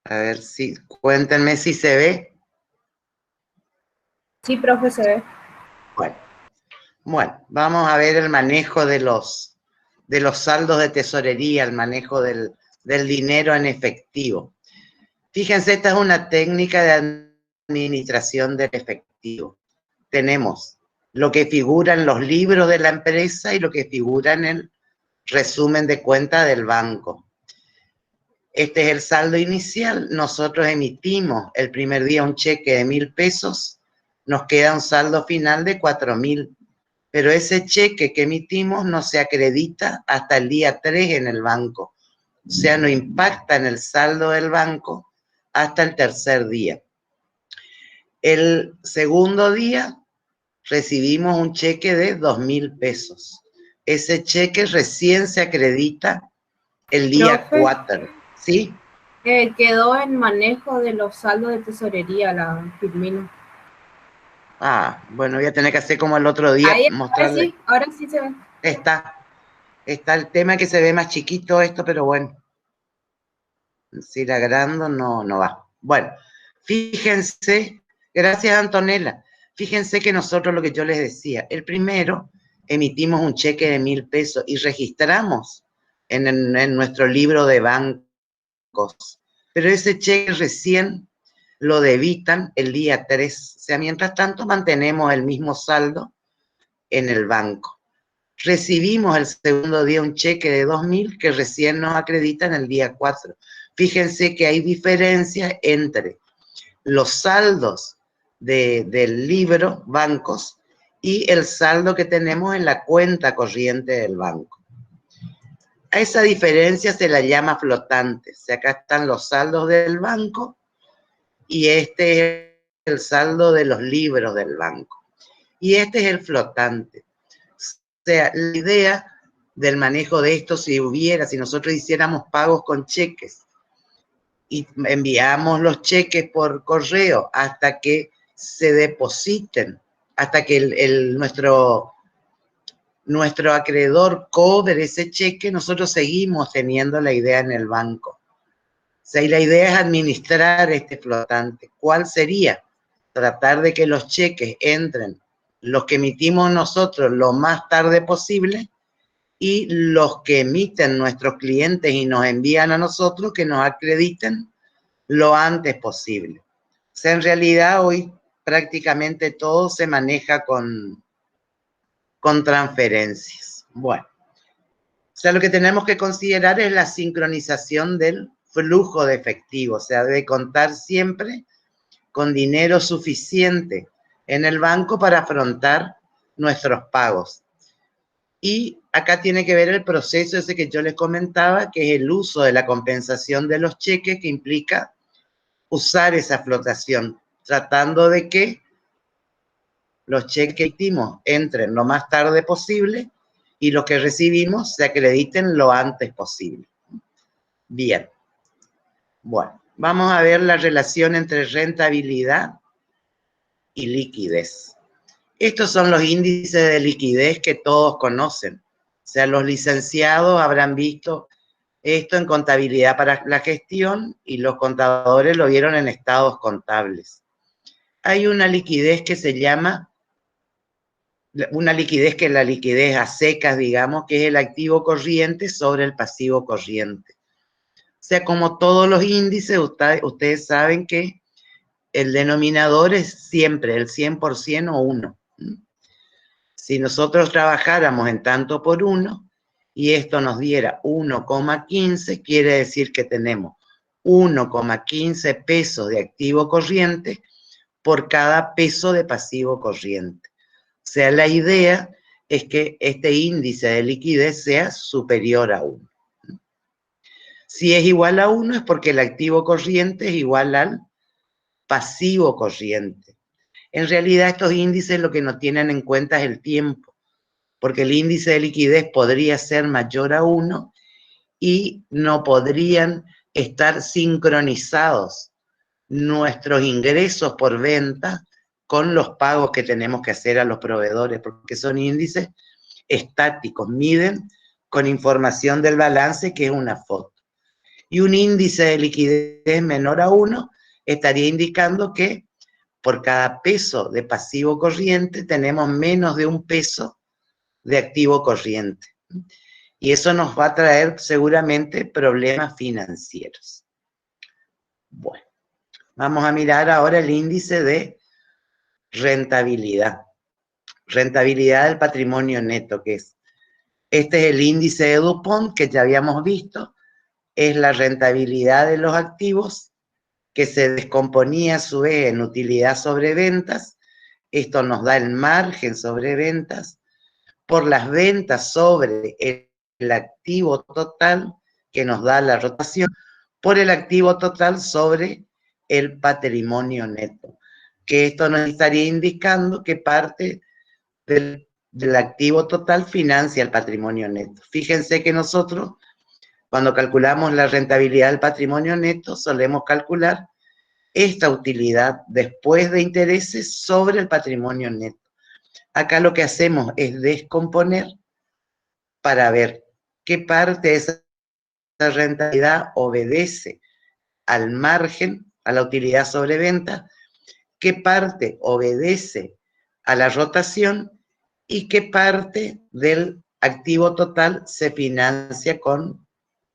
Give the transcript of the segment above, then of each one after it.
A ver si, cuéntenme si se ve. Sí, profe, se ve. Bueno, vamos a ver el manejo de los saldos de tesorería, el manejo del dinero en efectivo. Fíjense, esta es una técnica de administración del efectivo. Tenemos lo que figura en los libros de la empresa y lo que figura en el resumen de cuenta del banco. Este es el saldo inicial. Nosotros emitimos el primer día un cheque de 1.000 pesos, nos queda un saldo final de 4.000, pero ese cheque que emitimos no se acredita hasta el día 3 en el banco. O sea, no impacta en el saldo del banco hasta el tercer día. El segundo día recibimos un cheque de 2.000 pesos. Ese cheque recién se acredita el día 4, ¿sí? Quedó en manejo de los saldos de tesorería la Firmino. Ah, bueno, voy a tener que hacer como el otro día, Ahí, mostrarle. ahora sí se ve. Está el tema que se ve más chiquito esto, pero bueno. Si la agrando no va. Bueno, fíjense, gracias Antonella, fíjense que nosotros lo que yo les decía, el primero emitimos un cheque de 1.000 pesos y registramos en nuestro libro de bancos, pero ese cheque recién lo debitan el día 3, o sea, mientras tanto mantenemos el mismo saldo en el banco. Recibimos el segundo día un cheque de 2.000 que recién nos acreditan el día 4. Fíjense que hay diferencia entre los saldos del libro, bancos, y el saldo que tenemos en la cuenta corriente del banco. A esa diferencia se la llama flotante. O sea, acá están los saldos del banco y este es el saldo de los libros del banco. Y este es el flotante. O sea, la idea del manejo de esto, si nosotros hiciéramos pagos con cheques y enviamos los cheques por correo hasta que se depositen, hasta que nuestro acreedor cobre ese cheque, nosotros seguimos teniendo la idea en el banco. O sea, y la idea es administrar este flotante. ¿Cuál sería? Tratar de que los cheques entren, los que emitimos nosotros, lo más tarde posible, y los que emiten nuestros clientes y nos envían a nosotros, que nos acrediten lo antes posible. O sea, en realidad hoy prácticamente todo se maneja con transferencias. Bueno, o sea, lo que tenemos que considerar es la sincronización del flujo de efectivo. O sea, debe contar siempre con dinero suficiente en el banco para afrontar nuestros pagos. Y acá tiene que ver el proceso ese que yo les comentaba, que es el uso de la compensación de los cheques, que implica usar esa flotación, tratando de que los cheques que emitimos entren lo más tarde posible y los que recibimos se acrediten lo antes posible. Bien. Bueno, vamos a ver la relación entre rentabilidad y liquidez. Estos son los índices de liquidez que todos conocen. O sea, los licenciados habrán visto esto en contabilidad para la gestión y los contadores lo vieron en estados contables. Hay una liquidez que se llama, una liquidez que es la liquidez a secas, digamos, que es el activo corriente sobre el pasivo corriente. O sea, como todos los índices, ustedes saben que el denominador es siempre el 100% o 1. Si nosotros trabajáramos en tanto por 1 y esto nos diera 1,15, quiere decir que tenemos 1,15 pesos de activo corriente por cada peso de pasivo corriente. O sea, la idea es que este índice de liquidez sea superior a 1. Si es igual a 1 es porque el activo corriente es igual al pasivo corriente. En realidad estos índices lo que no tienen en cuenta es el tiempo, porque el índice de liquidez podría ser mayor a 1 y no podrían estar sincronizados nuestros ingresos por venta con los pagos que tenemos que hacer a los proveedores, porque son índices estáticos, miden con información del balance, que es una foto. Y un índice de liquidez menor a 1 estaría indicando que por cada peso de pasivo corriente tenemos menos de un peso de activo corriente. Y eso nos va a traer seguramente problemas financieros. Bueno, vamos a mirar ahora el índice de rentabilidad. Rentabilidad del patrimonio neto, que es. Este es el índice de Dupont que ya habíamos visto. Es la rentabilidad de los activos que se descomponía a su vez en utilidad sobre ventas. Esto nos da el margen sobre ventas por las ventas sobre el activo total que nos da la rotación, por el activo total sobre el patrimonio neto. Que esto nos estaría indicando que parte del activo total financia el patrimonio neto. Fíjense que nosotros, cuando calculamos la rentabilidad del patrimonio neto, solemos calcular esta utilidad después de intereses sobre el patrimonio neto. Acá lo que hacemos es descomponer para ver qué parte de esa rentabilidad obedece al margen, a la utilidad sobre venta, qué parte obedece a la rotación y qué parte del activo total se financia con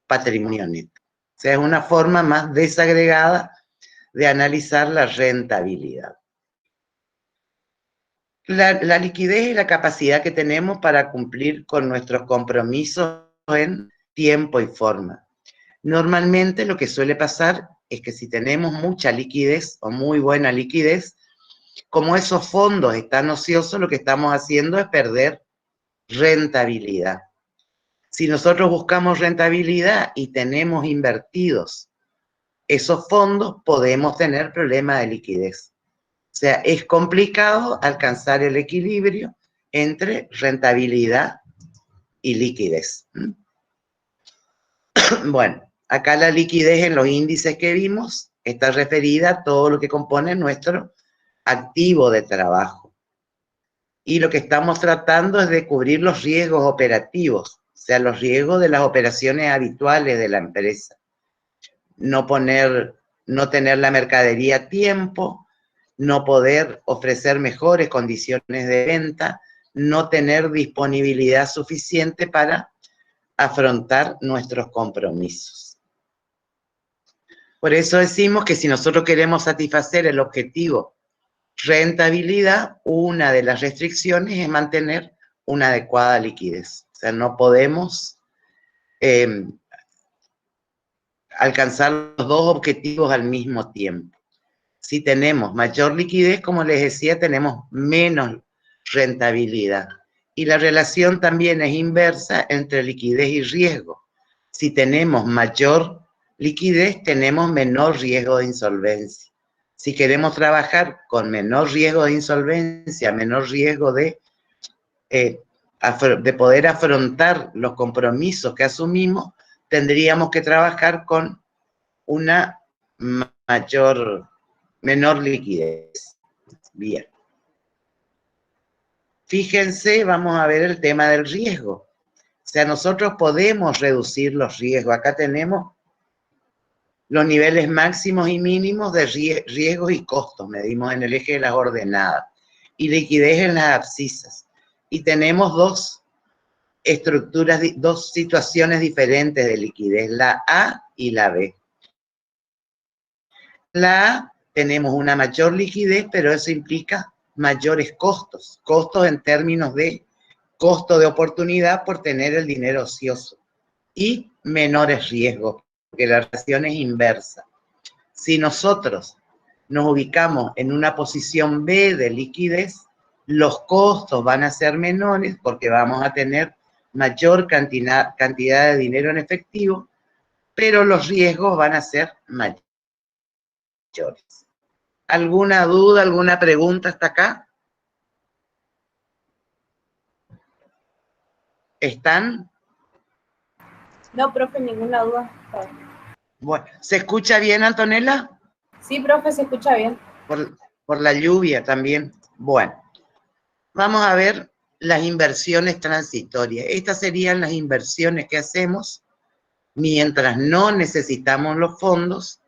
patrimonio neto. O sea, es una forma más desagregada de analizar la rentabilidad. La liquidez es la capacidad que tenemos para cumplir con nuestros compromisos en tiempo y forma. Normalmente lo que suele pasar es que si tenemos mucha liquidez o muy buena liquidez, como esos fondos están ociosos, lo que estamos haciendo es perder rentabilidad. Si nosotros buscamos rentabilidad y tenemos invertidos esos fondos, podemos tener problemas de liquidez. O sea, es complicado alcanzar el equilibrio entre rentabilidad y liquidez. Bueno, acá la liquidez en los índices que vimos está referida a todo lo que compone nuestro activo de trabajo. Y lo que estamos tratando es de cubrir los riesgos operativos, o sea, los riesgos de las operaciones habituales de la empresa. No tener la mercadería a tiempo, no poder ofrecer mejores condiciones de venta, no tener disponibilidad suficiente para afrontar nuestros compromisos. Por eso decimos que si nosotros queremos satisfacer el objetivo rentabilidad, una de las restricciones es mantener una adecuada liquidez. O sea, no podemos alcanzar los dos objetivos al mismo tiempo. Si tenemos mayor liquidez, como les decía, tenemos menos rentabilidad. Y la relación también es inversa entre liquidez y riesgo. Si tenemos mayor liquidez, tenemos menor riesgo de insolvencia. Si queremos trabajar con menor riesgo de insolvencia, menor riesgo de poder afrontar los compromisos que asumimos, tendríamos que trabajar con una menor liquidez. Bien. Fíjense, vamos a ver el tema del riesgo. O sea, nosotros podemos reducir los riesgos. Acá tenemos los niveles máximos y mínimos de riesgos y costos. Medimos en el eje de las ordenadas. Y liquidez en las abscisas. Y tenemos dos situaciones diferentes de liquidez, la A y la B. La A tenemos una mayor liquidez, pero eso implica mayores costos. Costos en términos de costo de oportunidad por tener el dinero ocioso. Y menores riesgos, porque la relación es inversa. Si nosotros nos ubicamos en una posición B de liquidez, los costos van a ser menores porque vamos a tener mayor cantidad de dinero en efectivo, pero los riesgos van a ser mayores. ¿Alguna duda, alguna pregunta hasta acá? ¿Están? No, profe, ninguna duda. Bueno, ¿se escucha bien, Antonella? Sí, profe, se escucha bien. Por la lluvia también. Bueno, vamos a ver las inversiones transitorias. Estas serían las inversiones que hacemos mientras no necesitamos los fondos,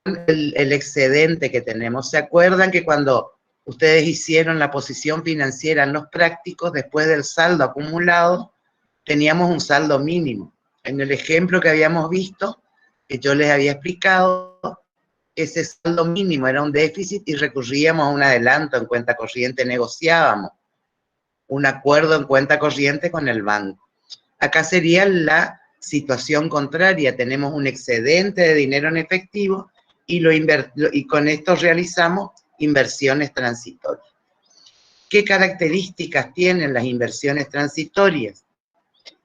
el excedente que tenemos. ¿Se acuerdan que cuando ustedes hicieron la posición financiera en los prácticos, después del saldo acumulado, teníamos un saldo mínimo? En el ejemplo que habíamos visto, que yo les había explicado, ese saldo mínimo era un déficit y recurríamos a un adelanto en cuenta corriente, negociábamos un acuerdo en cuenta corriente con el banco. Acá sería la situación contraria, tenemos un excedente de dinero en efectivo y con esto realizamos inversiones transitorias. ¿Qué características tienen las inversiones transitorias?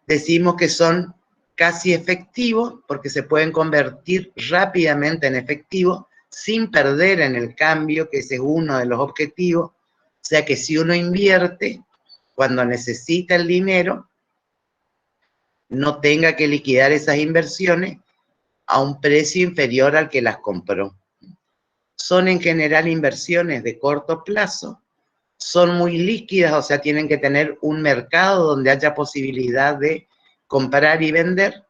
Decimos que son casi efectivos porque se pueden convertir rápidamente en efectivo sin perder en el cambio, que ese es uno de los objetivos. O sea que si uno invierte, cuando necesita el dinero, no tenga que liquidar esas inversiones a un precio inferior al que las compró. Son en general inversiones de corto plazo, son muy líquidas, o sea, tienen que tener un mercado donde haya posibilidad de comprar y vender,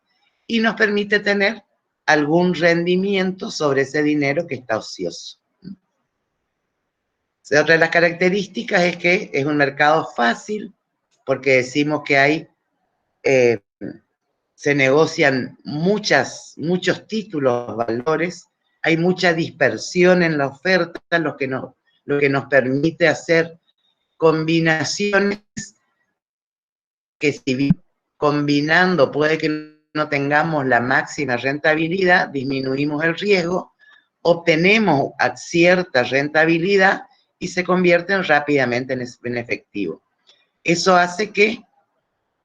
y nos permite tener algún rendimiento sobre ese dinero que está ocioso. O sea, otra de las características es que es un mercado fácil, porque decimos que hay se negocian muchos títulos, valores, hay mucha dispersión en la oferta, lo que nos permite hacer combinaciones que si bien combinando puede que no tengamos la máxima rentabilidad, disminuimos el riesgo, obtenemos cierta rentabilidad y se convierten rápidamente en efectivo. Eso hace que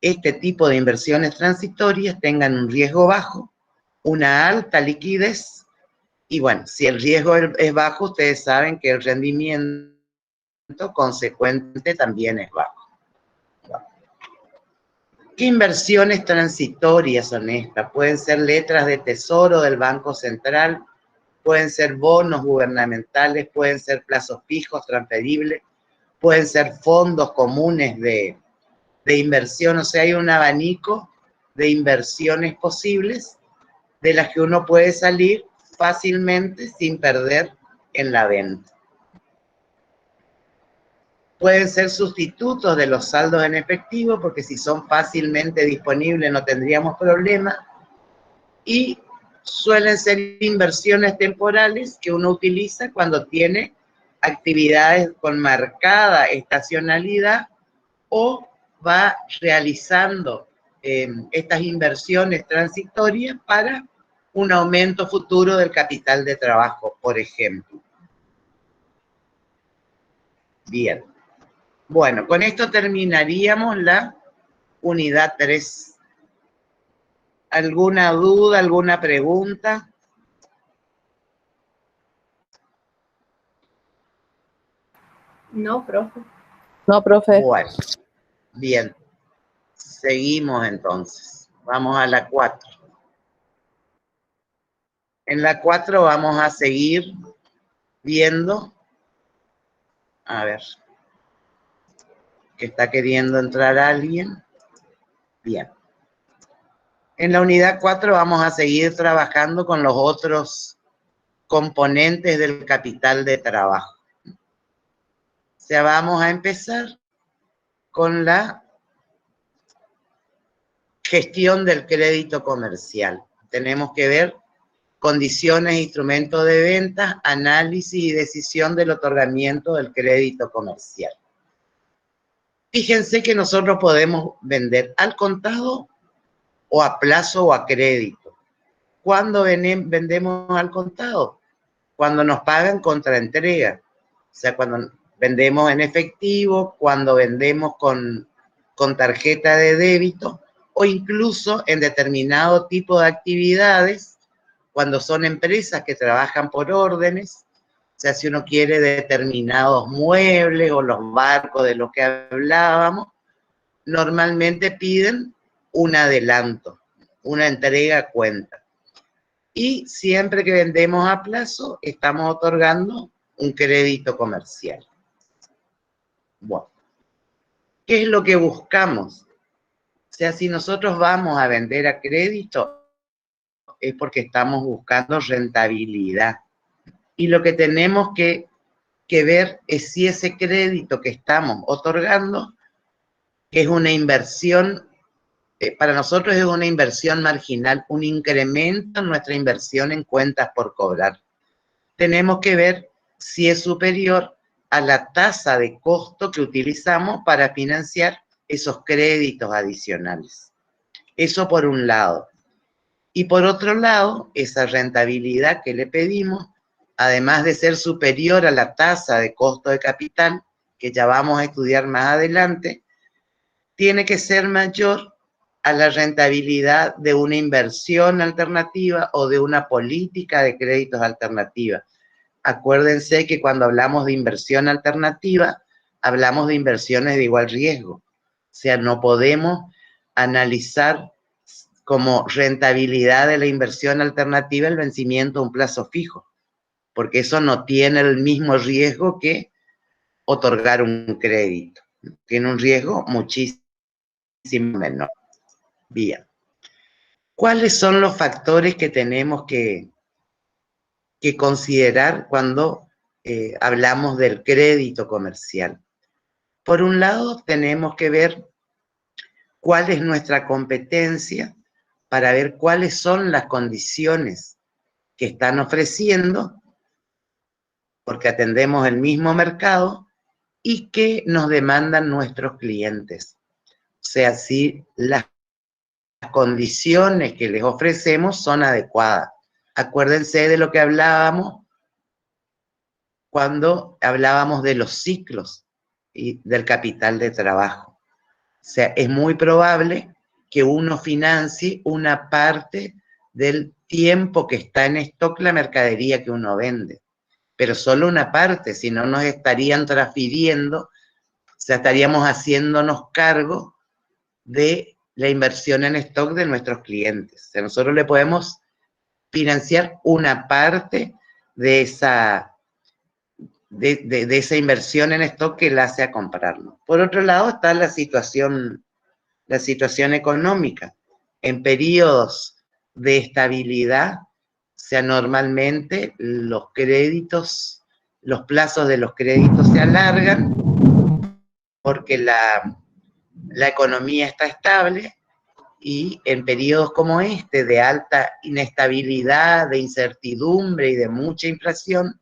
este tipo de inversiones transitorias tengan un riesgo bajo, una alta liquidez, y bueno, si el riesgo es bajo, ustedes saben que el rendimiento consecuente también es bajo. ¿Qué inversiones transitorias son estas? Pueden ser letras de tesoro del Banco Central, pueden ser bonos gubernamentales, pueden ser plazos fijos transferibles, pueden ser fondos comunes de inversión, o sea, hay un abanico de inversiones posibles de las que uno puede salir fácilmente sin perder en la venta. Pueden ser sustitutos de los saldos en efectivo, porque si son fácilmente disponibles no tendríamos problema, y suelen ser inversiones temporales que uno utiliza cuando tiene actividades con marcada estacionalidad o va realizando estas inversiones transitorias para un aumento futuro del capital de trabajo, por ejemplo. Bien. Bueno, con esto terminaríamos la unidad 3. ¿Alguna duda, alguna pregunta? No, profe. No, profe. Bueno, bien. Seguimos entonces. Vamos a la 4. En la 4 vamos a seguir viendo. A ver. ¿Que está queriendo entrar alguien? Bien. En la unidad 4 vamos a seguir trabajando con los otros componentes del capital de trabajo. O sea, vamos a empezar con la gestión del crédito comercial. Tenemos que ver condiciones, instrumentos de venta, análisis y decisión del otorgamiento del crédito comercial. Fíjense que nosotros podemos vender al contado o a plazo o a crédito. ¿Cuándo vendemos al contado? Cuando nos pagan contra entrega. O sea, cuando vendemos en efectivo, cuando vendemos con tarjeta de débito o incluso en determinado tipo de actividades, cuando son empresas que trabajan por órdenes. O sea, si uno quiere determinados muebles o los barcos de los que hablábamos, normalmente piden un adelanto, una entrega a cuenta. Y siempre que vendemos a plazo, estamos otorgando un crédito comercial. Bueno, ¿qué es lo que buscamos? sea, si nosotros vamos a vender a crédito, es porque estamos buscando rentabilidad. Y lo que tenemos que ver es si ese crédito que estamos otorgando, que es una inversión, para nosotros es una inversión marginal, un incremento en nuestra inversión en cuentas por cobrar. Tenemos que ver si es superior a la tasa de costo que utilizamos para financiar esos créditos adicionales. Eso por un lado. Y por otro lado, esa rentabilidad que le pedimos, además de ser superior a la tasa de costo de capital, que ya vamos a estudiar más adelante, tiene que ser mayor a la rentabilidad de una inversión alternativa o de una política de créditos alternativa. Acuérdense que cuando hablamos de inversión alternativa, hablamos de inversiones de igual riesgo. O sea, no podemos analizar como rentabilidad de la inversión alternativa el vencimiento a un plazo fijo, porque eso no tiene el mismo riesgo que otorgar un crédito. Tiene un riesgo muchísimo menor. Bien. ¿Cuáles son los factores que tenemos que considerar cuando hablamos del crédito comercial? Por un lado, tenemos que ver cuál es nuestra competencia para ver cuáles son las condiciones que están ofreciendo, porque atendemos el mismo mercado, y que nos demandan nuestros clientes. O sea, si las condiciones que les ofrecemos son adecuadas. Acuérdense de lo que hablábamos cuando hablábamos de los ciclos y del capital de trabajo. O sea, es muy probable que uno financie una parte del tiempo que está en stock la mercadería que uno vende, pero solo una parte, si no nos estarían transfiriendo, o sea, estaríamos haciéndonos cargo de la inversión en stock de nuestros clientes. O sea, nosotros le podemos financiar una parte de esa inversión en stock que la hace a comprarlo. Por otro lado está la situación económica. En periodos de estabilidad, o sea, normalmente los créditos, los plazos de los créditos se alargan porque la economía está estable, y en periodos como este de alta inestabilidad, de incertidumbre y de mucha inflación,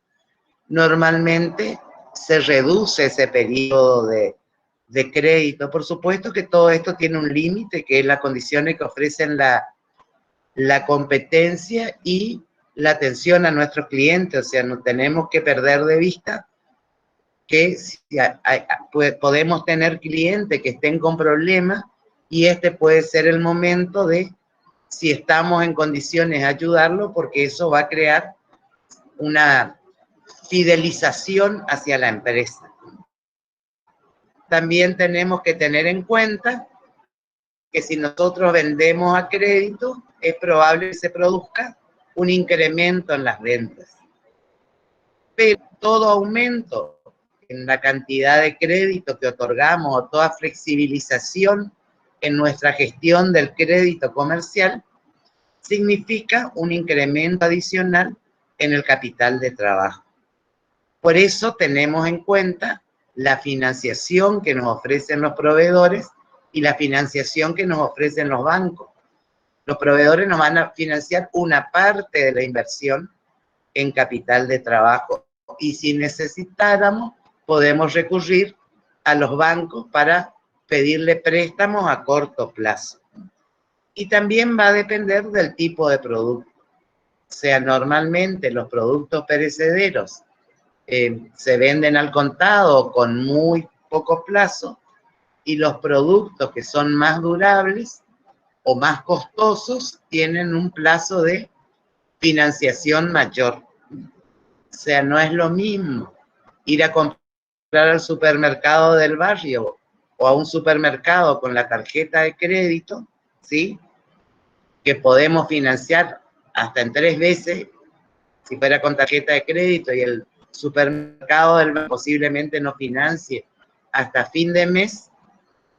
normalmente se reduce ese periodo de crédito. Por supuesto que todo esto tiene un límite, que es las condiciones que ofrecen la competencia y la atención a nuestros clientes. O sea, no tenemos que perder de vista que podemos tener clientes que estén con problemas, y este puede ser el momento de, si estamos en condiciones, ayudarlo, porque eso va a crear una fidelización hacia la empresa. También tenemos que tener en cuenta que si nosotros vendemos a crédito, es probable que se produzca un incremento en las ventas. Pero todo aumento en la cantidad de crédito que otorgamos o toda flexibilización en nuestra gestión del crédito comercial significa un incremento adicional en el capital de trabajo. Por eso tenemos en cuenta la financiación que nos ofrecen los proveedores y la financiación que nos ofrecen los bancos. Los proveedores nos van a financiar una parte de la inversión en capital de trabajo, y si necesitáramos, podemos recurrir a los bancos para pedirle préstamos a corto plazo. Y también va a depender del tipo de producto. O sea, normalmente los productos perecederos se venden al contado con muy poco plazo, y los productos que son más durables o más costosos tienen un plazo de financiación mayor. O sea, no es lo mismo ir a comprar al supermercado del barrio o a un supermercado con la tarjeta de crédito, ¿sí?, que podemos financiar hasta en 3 veces, si fuera con tarjeta de crédito, y el supermercado del barrio posiblemente no financie hasta fin de mes,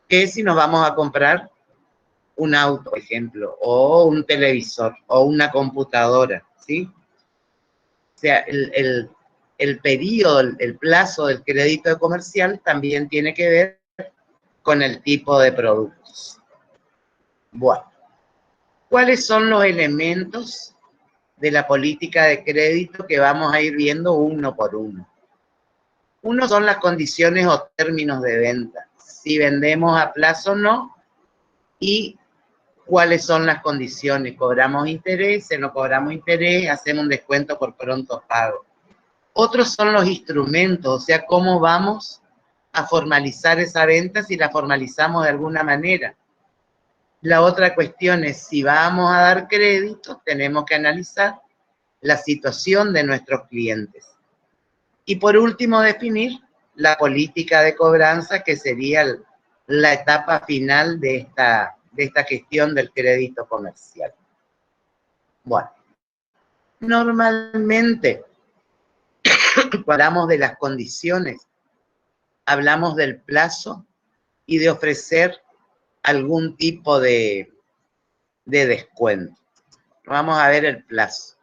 que si nos vamos a comprar un auto, por ejemplo, o un televisor, o una computadora, ¿sí? O sea, el periodo, el plazo del crédito comercial también tiene que ver con el tipo de productos. Bueno, ¿cuáles son los elementos de la política de crédito que vamos a ir viendo uno por uno? Uno son las condiciones o términos de venta, si vendemos a plazo o no, y cuáles son las condiciones, cobramos interés, no cobramos interés, hacemos un descuento por pronto pago. Otros son los instrumentos, o sea, cómo vamos a formalizar esa venta si la formalizamos de alguna manera. La otra cuestión es si vamos a dar crédito, tenemos que analizar la situación de nuestros clientes. Y por último, definir la política de cobranza, que sería la etapa final de esta gestión del crédito comercial. Bueno, normalmente, cuando hablamos de las condiciones, hablamos del plazo y de ofrecer algún tipo de descuento. Vamos a ver el plazo.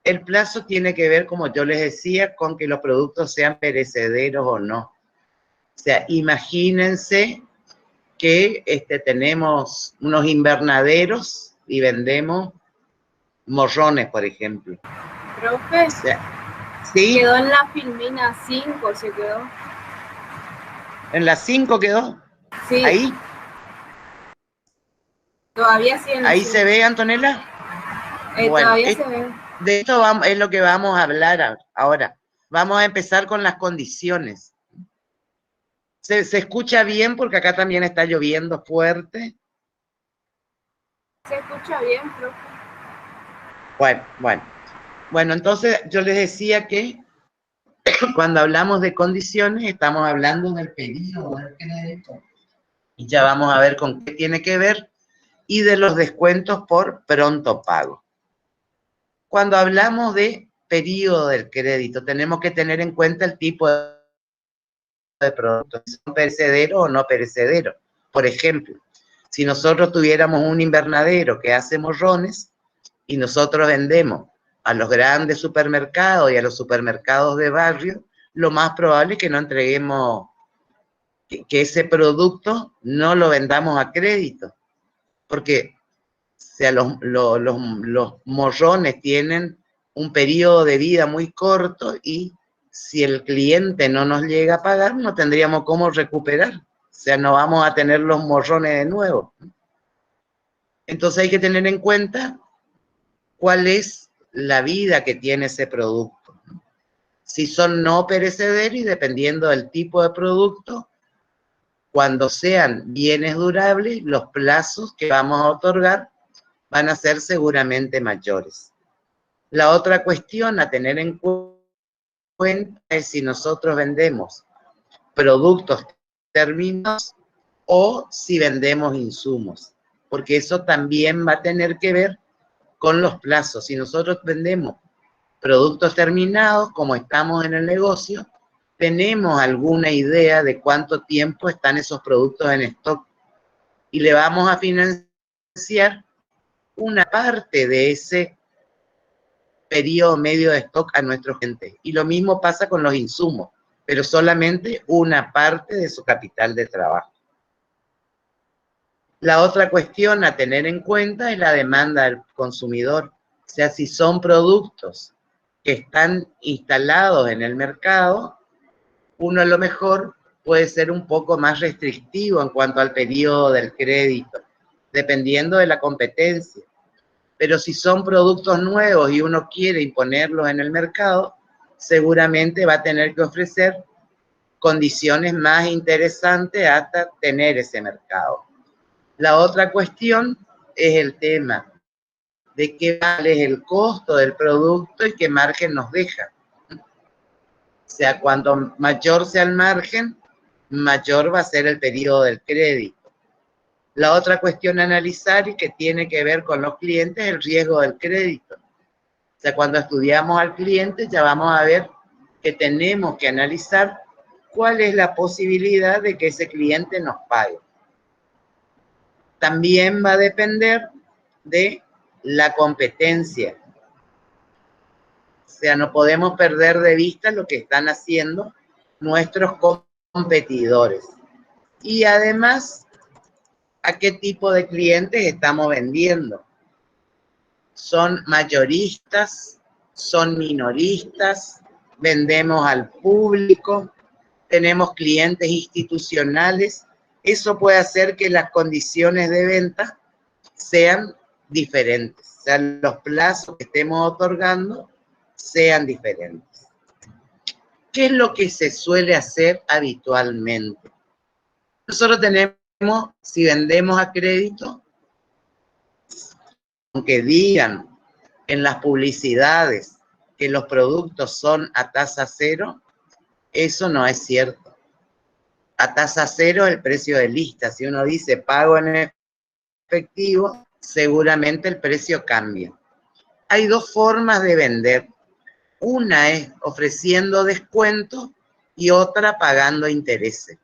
El plazo tiene que ver, como yo les decía, con que los productos sean perecederos o no. O sea, imagínense que tenemos unos invernaderos y vendemos morrones, por ejemplo. Profe, O sea, ¿sí? quedó en la filmina 5, se quedó. ¿En la 5 quedó? Sí. ¿Ahí? Todavía sí en la ¿Ahí 5. se ve, Antonella? Bueno, Todavía se ve. De esto es lo que vamos a hablar ahora. Vamos a empezar con las condiciones. ¿Se escucha bien? Porque acá también está lloviendo fuerte. Se escucha bien, profe. Bueno, entonces yo les decía que cuando hablamos de condiciones estamos hablando del periodo del crédito. Y ya vamos a ver con qué tiene que ver. Y de los descuentos por pronto pago. Cuando hablamos de periodo del crédito, tenemos que tener en cuenta el tipo de productos, si son perecederos o no perecederos. Por ejemplo, si nosotros tuviéramos un invernadero que hace morrones y nosotros vendemos a los grandes supermercados y a los supermercados de barrio, lo más probable es que no entreguemos, que ese producto no lo vendamos a crédito, porque o sea, los morrones tienen un periodo de vida muy corto y si el cliente no nos llega a pagar, no tendríamos cómo recuperar. O sea, no vamos a tener los morrones de nuevo. Entonces hay que tener en cuenta cuál es la vida que tiene ese producto. Si son no perecederos y dependiendo del tipo de producto, cuando sean bienes durables, los plazos que vamos a otorgar van a ser seguramente mayores. La otra cuestión a tener en cuenta es si nosotros vendemos productos terminados o si vendemos insumos, porque eso también va a tener que ver con los plazos. Si nosotros vendemos productos terminados, como estamos en el negocio, tenemos alguna idea de cuánto tiempo están esos productos en stock y le vamos a financiar una parte de ese periodo medio de stock a nuestro cliente. Y lo mismo pasa con los insumos, pero solamente una parte de su capital de trabajo. La otra cuestión a tener en cuenta es la demanda del consumidor. O sea, si son productos que están instalados en el mercado, uno a lo mejor puede ser un poco más restrictivo en cuanto al periodo del crédito, dependiendo de la competencia. Pero si son productos nuevos y uno quiere imponerlos en el mercado, seguramente va a tener que ofrecer condiciones más interesantes hasta tener ese mercado. La otra cuestión es el tema de qué vale el costo del producto y qué margen nos deja. O sea, cuanto mayor sea el margen, mayor va a ser el periodo del crédito. La otra cuestión a analizar y que tiene que ver con los clientes es el riesgo del crédito. O sea, cuando estudiamos al cliente ya vamos a ver que tenemos que analizar cuál es la posibilidad de que ese cliente nos pague. también va a depender de la competencia. O sea, no podemos perder de vista lo que están haciendo nuestros competidores. Y además, ¿a qué tipo de clientes estamos vendiendo? ¿Son mayoristas? ¿Son minoristas? ¿Vendemos al público? ¿Tenemos clientes institucionales? Eso puede hacer que las condiciones de venta sean diferentes. O sea, los plazos que estemos otorgando sean diferentes. ¿Qué es lo que se suele hacer habitualmente? Nosotros tenemos, si vendemos a crédito, aunque digan en las publicidades que los productos son a tasa cero, eso no es cierto. A tasa cero es el precio de lista. Si uno dice pago en efectivo, seguramente el precio cambia. Hay dos formas de vender. Una es ofreciendo descuento y otra pagando intereses.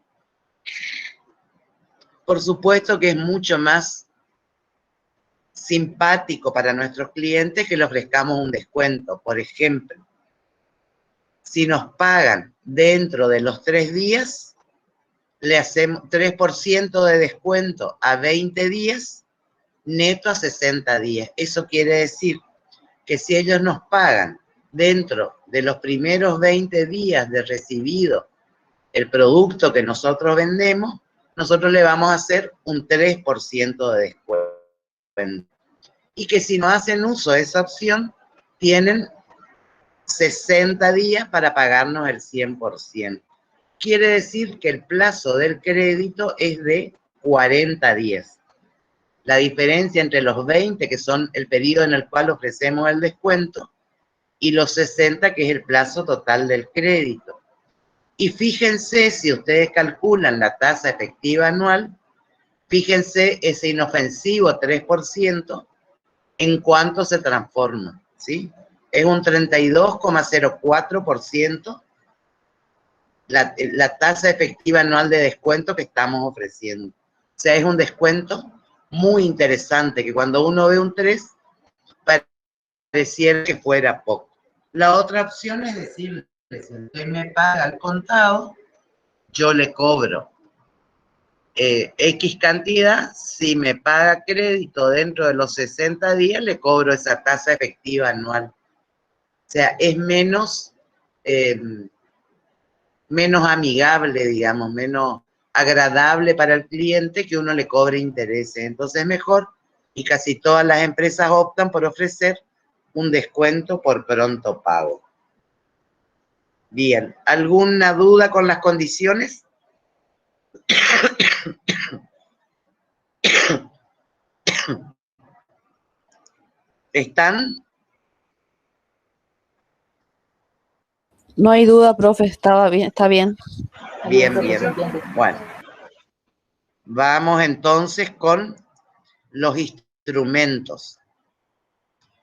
Por supuesto que es mucho más simpático para nuestros clientes que le ofrezcamos un descuento. Por ejemplo, si nos pagan dentro de los 3 días, le hacemos 3% de descuento a 20 días, neto a 60 días. Eso quiere decir que si ellos nos pagan dentro de los primeros 20 días de recibido el producto que nosotros vendemos, nosotros le vamos a hacer un 3% de descuento. Y que si no hacen uso de esa opción, tienen 60 días para pagarnos el 100%. Quiere decir que el plazo del crédito es de 40 días. La diferencia entre los 20, que son el periodo en el cual ofrecemos el descuento, y los 60, que es el plazo total del crédito. Y fíjense, si ustedes calculan la tasa efectiva anual, fíjense ese inofensivo 3%, en cuánto se transforma, ¿sí? Es un 32,04% la tasa efectiva anual de descuento que estamos ofreciendo. O sea, es un descuento muy interesante, que cuando uno ve un 3, pareciera que fuera poco. La otra opción es decirle, si usted me paga al contado, yo le cobro X cantidad. Si me paga crédito dentro de los 60 días, le cobro esa tasa efectiva anual. O sea, es menos amigable, digamos, menos agradable para el cliente que uno le cobre intereses. Entonces es mejor, y casi todas las empresas optan por ofrecer un descuento por pronto pago. Bien, ¿alguna duda con las condiciones? ¿Están? No hay duda, profe, estaba bien, está bien. Bien, bien. Bueno, vamos entonces con los instrumentos.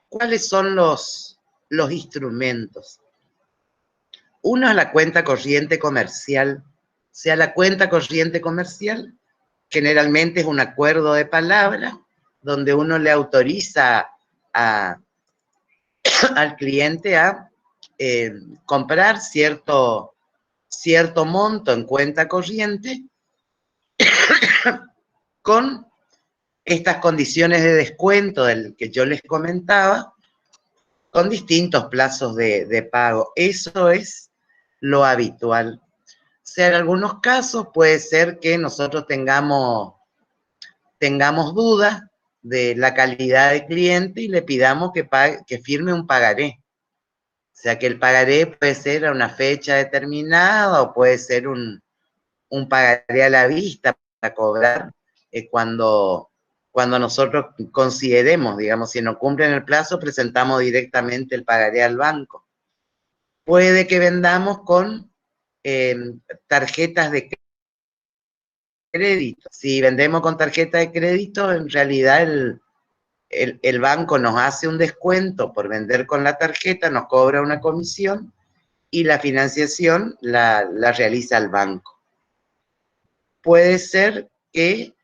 ¿Cuáles son los instrumentos? Uno es la cuenta corriente comercial. O sea, la cuenta corriente comercial generalmente es un acuerdo de palabra donde uno le autoriza al cliente a comprar cierto monto en cuenta corriente con estas condiciones de descuento del que yo les comentaba, con distintos plazos de pago. Eso es lo habitual. O sea, en algunos casos puede ser que nosotros tengamos dudas de la calidad del cliente y le pidamos que firme un pagaré. O sea, que el pagaré puede ser a una fecha determinada o puede ser un pagaré a la vista para cobrar cuando nosotros consideremos, digamos, si no cumplen el plazo, presentamos directamente el pagaré al banco. Puede que vendamos con tarjetas de crédito. Si vendemos con tarjeta de crédito, en realidad el banco nos hace un descuento por vender con la tarjeta, nos cobra una comisión y la financiación la realiza el banco. Puede ser que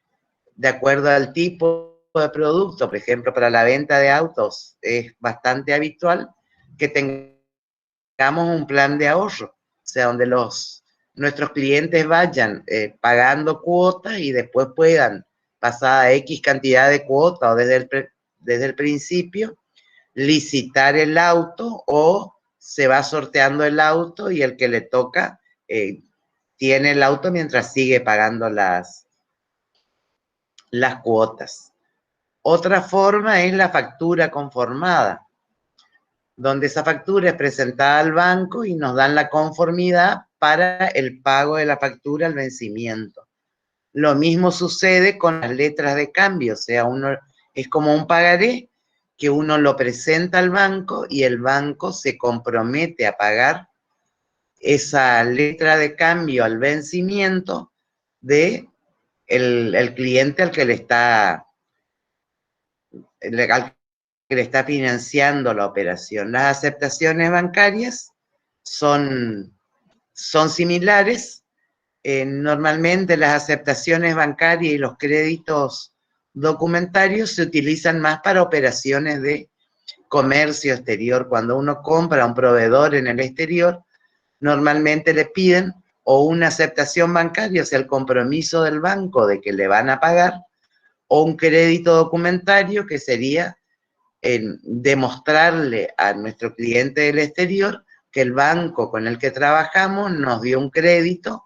de acuerdo al tipo de producto. Por ejemplo, para la venta de autos es bastante habitual que tengamos un plan de ahorro, o sea, donde nuestros clientes vayan pagando cuotas y después puedan, pasada X cantidad de cuotas o desde el principio, licitar el auto, o se va sorteando el auto y el que le toca tiene el auto mientras sigue pagando las cuotas. Otra forma es la factura conformada, donde esa factura es presentada al banco y nos dan la conformidad para el pago de la factura al vencimiento. Lo mismo sucede con las letras de cambio, o sea, es como un pagaré que uno lo presenta al banco y el banco se compromete a pagar esa letra de cambio al vencimiento de el cliente al que le está financiando la operación. Las aceptaciones bancarias son similares. Normalmente las aceptaciones bancarias y los créditos documentarios se utilizan más para operaciones de comercio exterior. Cuando uno compra a un proveedor en el exterior, normalmente le piden o una aceptación bancaria, o sea, el compromiso del banco de que le van a pagar, o un crédito documentario, que sería demostrarle a nuestro cliente del exterior que el banco con el que trabajamos nos dio un crédito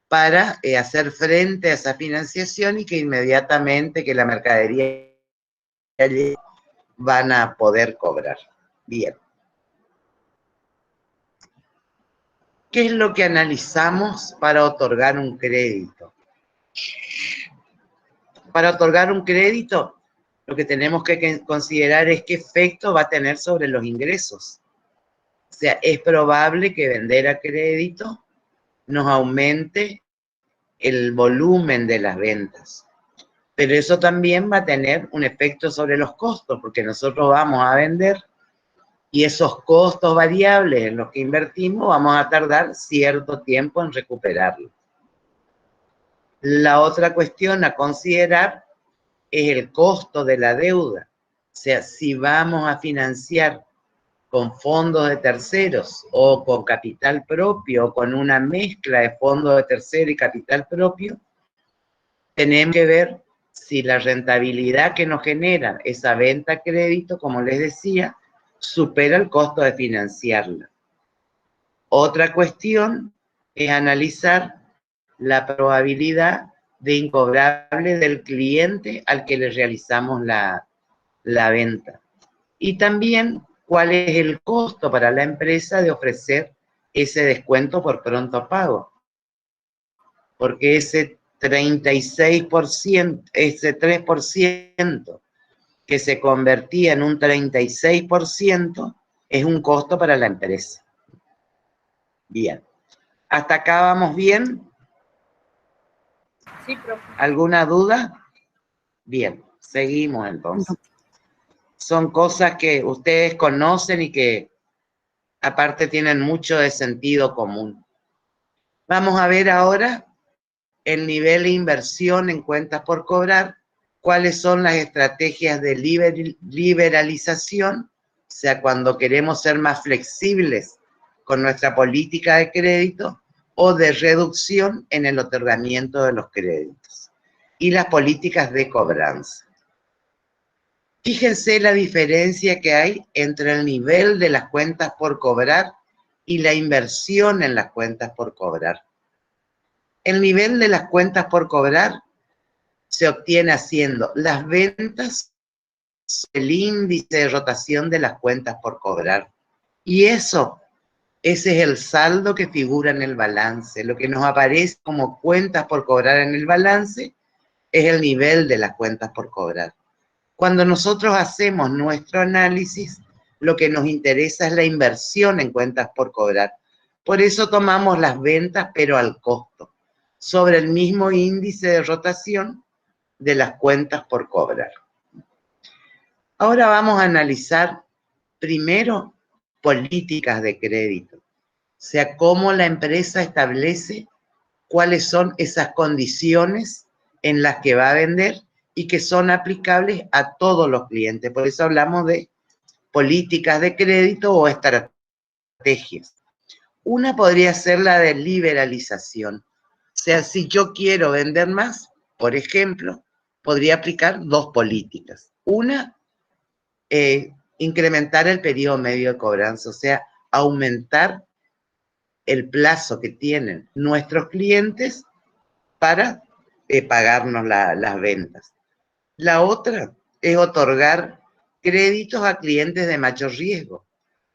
para hacer frente a esa financiación y que inmediatamente que la mercadería llegue van a poder cobrar. Bien. ¿Qué es lo que analizamos para otorgar un crédito? Para otorgar un crédito, lo que tenemos que considerar es qué efecto va a tener sobre los ingresos. O sea, es probable que vender a crédito nos aumente el volumen de las ventas, pero eso también va a tener un efecto sobre los costos, porque nosotros vamos a vender y esos costos variables en los que invertimos vamos a tardar cierto tiempo en recuperarlo. La otra cuestión a considerar es el costo de la deuda. O sea, si vamos a financiar con fondos de terceros o con capital propio o con una mezcla de fondos de tercero y capital propio, tenemos que ver si la rentabilidad que nos genera esa venta a crédito, como les decía, supera el costo de financiarla. Otra cuestión es analizar la probabilidad de incobrable del cliente al que le realizamos la venta. Y también cuál es el costo para la empresa de ofrecer ese descuento por pronto pago. Porque ese 36%, ese 3% que se convertía en un 36%, es un costo para la empresa. Bien. ¿Hasta acá vamos bien? Sí, profe. ¿Alguna duda? Bien, seguimos entonces. Son cosas que ustedes conocen y que aparte tienen mucho de sentido común. Vamos a ver ahora el nivel de inversión en cuentas por cobrar, cuáles son las estrategias de liberalización, o sea, cuando queremos ser más flexibles con nuestra política de crédito, o de reducción en el otorgamiento de los créditos, y las políticas de cobranza. Fíjense la diferencia que hay entre el nivel de las cuentas por cobrar y la inversión en las cuentas por cobrar. El nivel de las cuentas por cobrar se obtiene haciendo las ventas, el índice de rotación de las cuentas por cobrar. Y ese es el saldo que figura en el balance. Lo que nos aparece como cuentas por cobrar en el balance es el nivel de las cuentas por cobrar. Cuando nosotros hacemos nuestro análisis, lo que nos interesa es la inversión en cuentas por cobrar. Por eso tomamos las ventas, pero al costo, sobre el mismo índice de rotación de las cuentas por cobrar. Ahora vamos a analizar primero políticas de crédito, o sea, cómo la empresa establece cuáles son esas condiciones en las que va a vender y que son aplicables a todos los clientes. Por eso hablamos de políticas de crédito o estrategias. Una podría ser la de liberalización. O sea, si yo quiero vender más, por ejemplo, podría aplicar dos políticas. Una, incrementar el periodo medio de cobranza, o sea, aumentar el plazo que tienen nuestros clientes para pagarnos las ventas. La otra es otorgar créditos a clientes de mayor riesgo. O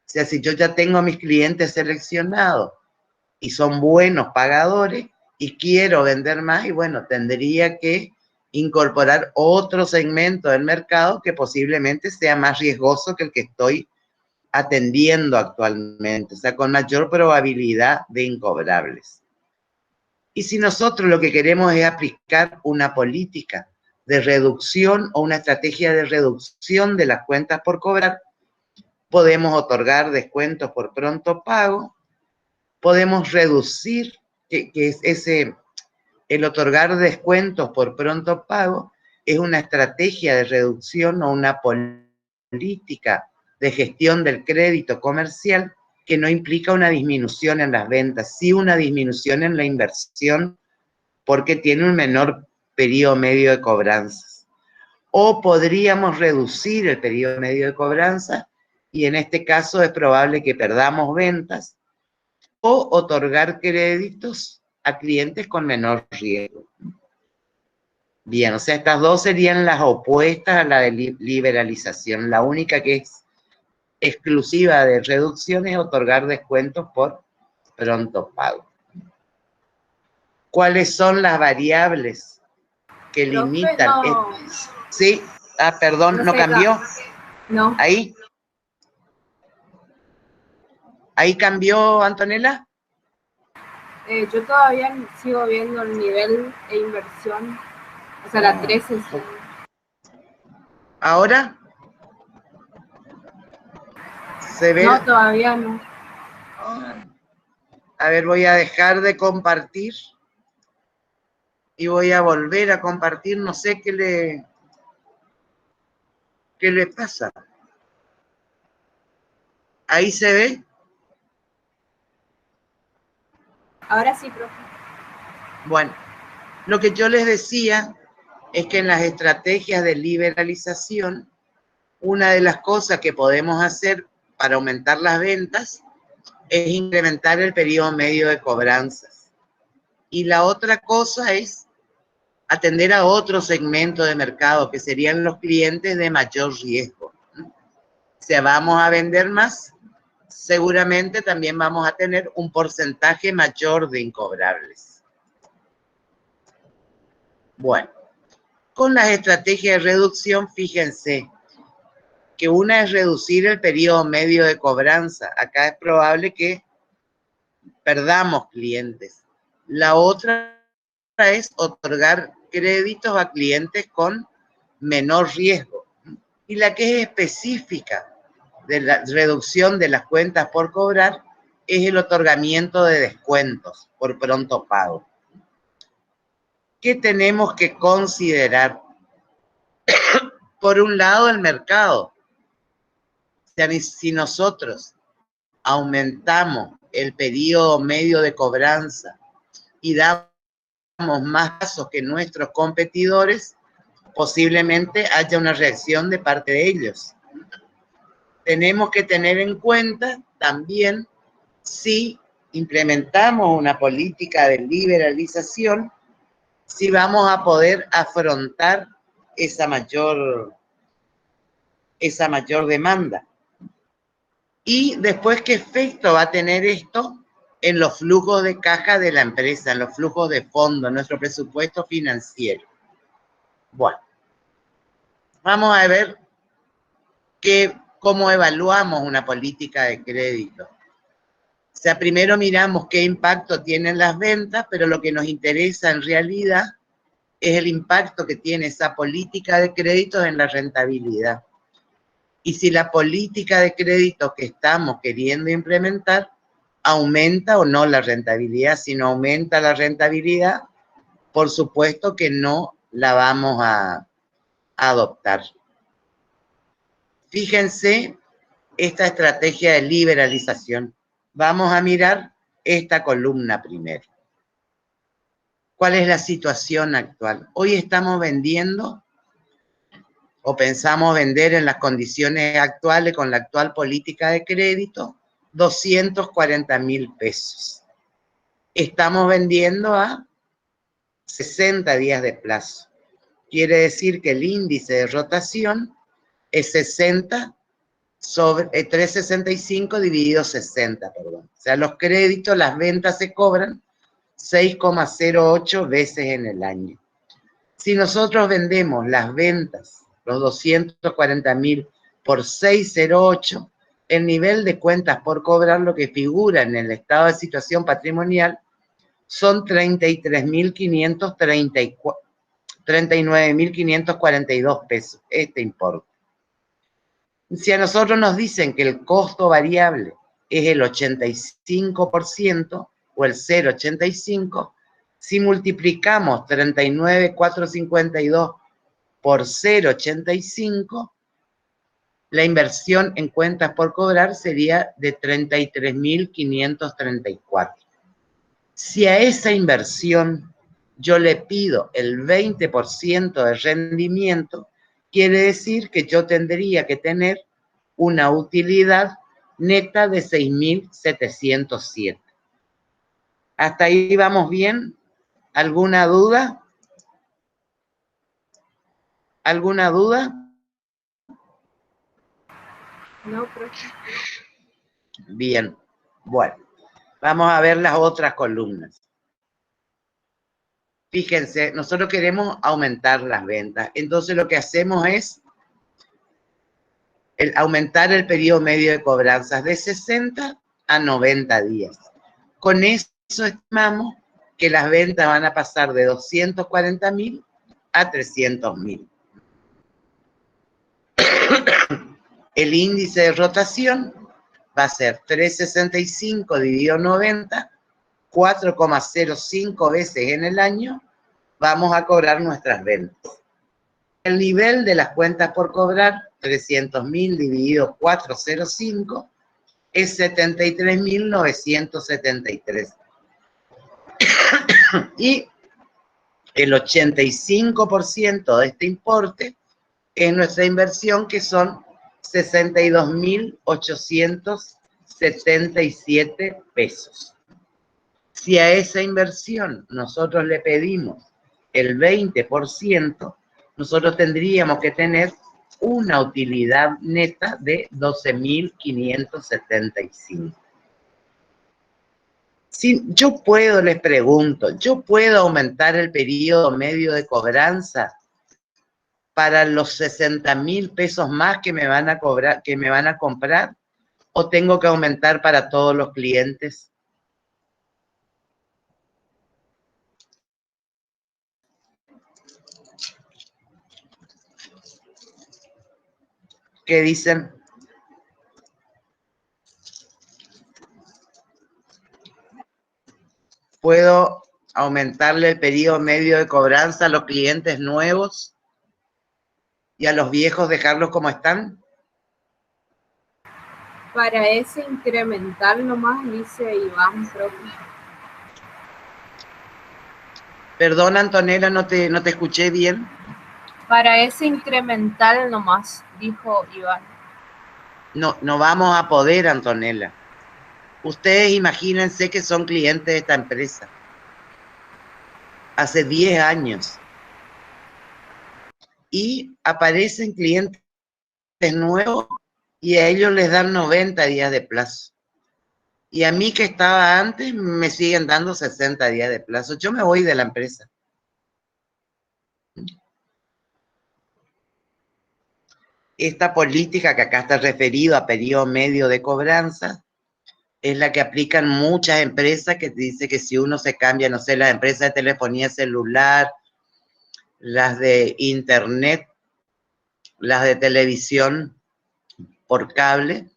sea, si yo ya tengo a mis clientes seleccionados y son buenos pagadores y quiero vender más, y bueno, tendría que incorporar otro segmento del mercado que posiblemente sea más riesgoso que el que estoy atendiendo actualmente, o sea, con mayor probabilidad de incobrables. Y si nosotros lo que queremos es aplicar una política de reducción o una estrategia de reducción de las cuentas por cobrar, podemos otorgar descuentos por pronto pago, podemos reducir, que es el otorgar descuentos por pronto pago es una estrategia de reducción o una política de gestión del crédito comercial que no implica una disminución en las ventas, sí una disminución en la inversión porque tiene un menor periodo medio de cobranzas. O podríamos reducir el periodo medio de cobranza y en este caso es probable que perdamos ventas o otorgar créditos a clientes con menor riesgo. Bien, o sea, estas dos serían las opuestas a la de liberalización. La única que es exclusiva de reducción es otorgar descuentos por pronto pago. ¿Cuáles son las variables que limitan? No. Sí, perdón, ¿no cambió? No. ¿Ahí cambió, Antonella? Yo todavía sigo viendo el nivel de inversión, o sea, la 13. Sí. ¿Ahora? ¿Se ve? No, todavía no. A ver, voy a dejar de compartir y voy a volver a compartir. No sé qué le pasa. ¿Ahí se ve? Ahora sí, profe. Bueno, lo que yo les decía es que en las estrategias de liberalización, una de las cosas que podemos hacer para aumentar las ventas es incrementar el periodo medio de cobranzas. Y la otra cosa es atender a otro segmento de mercado, que serían los clientes de mayor riesgo. O sea, vamos a vender más, seguramente también vamos a tener un porcentaje mayor de incobrables. Bueno, con las estrategias de reducción, fíjense que una es reducir el periodo medio de cobranza. Acá es probable que perdamos clientes. La otra es otorgar créditos a clientes con menor riesgo. Y la que es específica de la reducción de las cuentas por cobrar es el otorgamiento de descuentos por pronto pago. ¿Qué tenemos que considerar? Por un lado, el mercado. O sea, si nosotros aumentamos el periodo medio de cobranza y damos más pasos que nuestros competidores, posiblemente haya una reacción de parte de ellos. Tenemos que tener en cuenta también si implementamos una política de liberalización, si vamos a poder afrontar esa mayor demanda. Y después, ¿qué efecto va a tener esto en los flujos de caja de la empresa, en los flujos de fondo, en nuestro presupuesto financiero? Bueno, vamos a ver cómo evaluamos una política de crédito. O sea, primero miramos qué impacto tienen las ventas, pero lo que nos interesa en realidad es el impacto que tiene esa política de créditos en la rentabilidad. Y si la política de crédito que estamos queriendo implementar aumenta o no la rentabilidad. Si no aumenta la rentabilidad, por supuesto que no la vamos a adoptar. Fíjense esta estrategia de liberalización. Vamos a mirar esta columna primero. ¿Cuál es la situación actual? Hoy estamos vendiendo o pensamos vender en las condiciones actuales con la actual política de crédito 240.000 pesos. Estamos vendiendo a 60 días de plazo. Quiere decir que el índice de rotación es 60 sobre 365 dividido 60, perdón. O sea, los créditos, las ventas se cobran 6,08 veces en el año. Si nosotros vendemos las ventas, los 240.000 por 6,08, el nivel de cuentas por cobrar, lo que figura en el estado de situación patrimonial, son 39.542 pesos, este importe. Si a nosotros nos dicen que el costo variable es el 85% o el 0,85, si multiplicamos 39.452 por 0,85, la inversión en cuentas por cobrar sería de 33.534. Si a esa inversión yo le pido el 20% de rendimiento, quiere decir que yo tendría que tener una utilidad neta de 6.707. ¿Hasta ahí vamos bien? ¿Alguna duda? ¿Alguna duda? No, profe. Bien, bueno, vamos a ver las otras columnas. Fíjense, nosotros queremos aumentar las ventas, entonces lo que hacemos es aumentar el periodo medio de cobranzas de 60 a 90 días. Con eso estimamos que las ventas van a pasar de 240.000 a 300.000. El índice de rotación va a ser 365 dividido 90, 4,05 veces en el año, vamos a cobrar nuestras ventas. El nivel de las cuentas por cobrar, 300.000 dividido 4,05, es 73.973. Y el 85% de este importe es nuestra inversión, que son 62.877 pesos. Si a esa inversión nosotros le pedimos el 20%, nosotros tendríamos que tener una utilidad neta de 12.575. Si yo puedo, les pregunto, ¿yo puedo aumentar el periodo medio de cobranza para los 60.000 pesos más que me van a cobrar, que me van a comprar? ¿O tengo que aumentar para todos los clientes? ¿Qué dicen? ¿Puedo aumentarle el periodo medio de cobranza a los clientes nuevos y a los viejos dejarlos como están? Para ese incremental nomás, dice Iván, profe. Perdón, Antonella, no te escuché bien. Para ese incremental nomás, dijo Iván. No vamos a poder, Antonella. Ustedes imagínense que son clientes de esta empresa. Hace 10 años. Y aparecen clientes nuevos y a ellos les dan 90 días de plazo. Y a mí, que estaba antes, me siguen dando 60 días de plazo. Yo me voy de la empresa. Esta política, que acá está referido a periodo medio de cobranza, es la que aplican muchas empresas, que dice que si uno se cambia, no sé, las empresas de telefonía celular, las de internet, las de televisión por cable,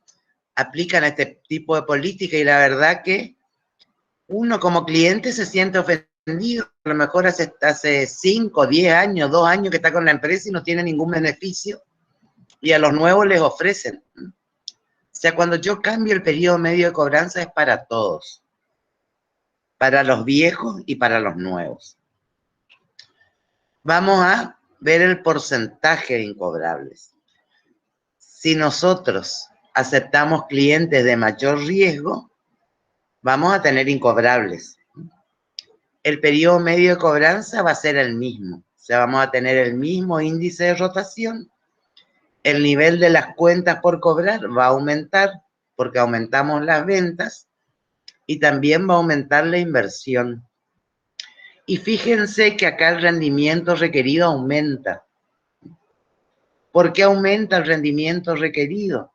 aplican este tipo de política, y la verdad que uno como cliente se siente ofendido a lo mejor hace 5, 10 años, 2 años que está con la empresa y no tiene ningún beneficio, y a los nuevos les ofrecen. O sea, cuando yo cambio el periodo medio de cobranza es para todos, para los viejos y para los nuevos. Vamos a ver el porcentaje de incobrables. Si nosotros aceptamos clientes de mayor riesgo, vamos a tener incobrables. El periodo medio de cobranza va a ser el mismo. O sea, vamos a tener el mismo índice de rotación. El nivel de las cuentas por cobrar va a aumentar porque aumentamos las ventas y también va a aumentar la inversión. Y fíjense que acá el rendimiento requerido aumenta. ¿Por qué aumenta el rendimiento requerido?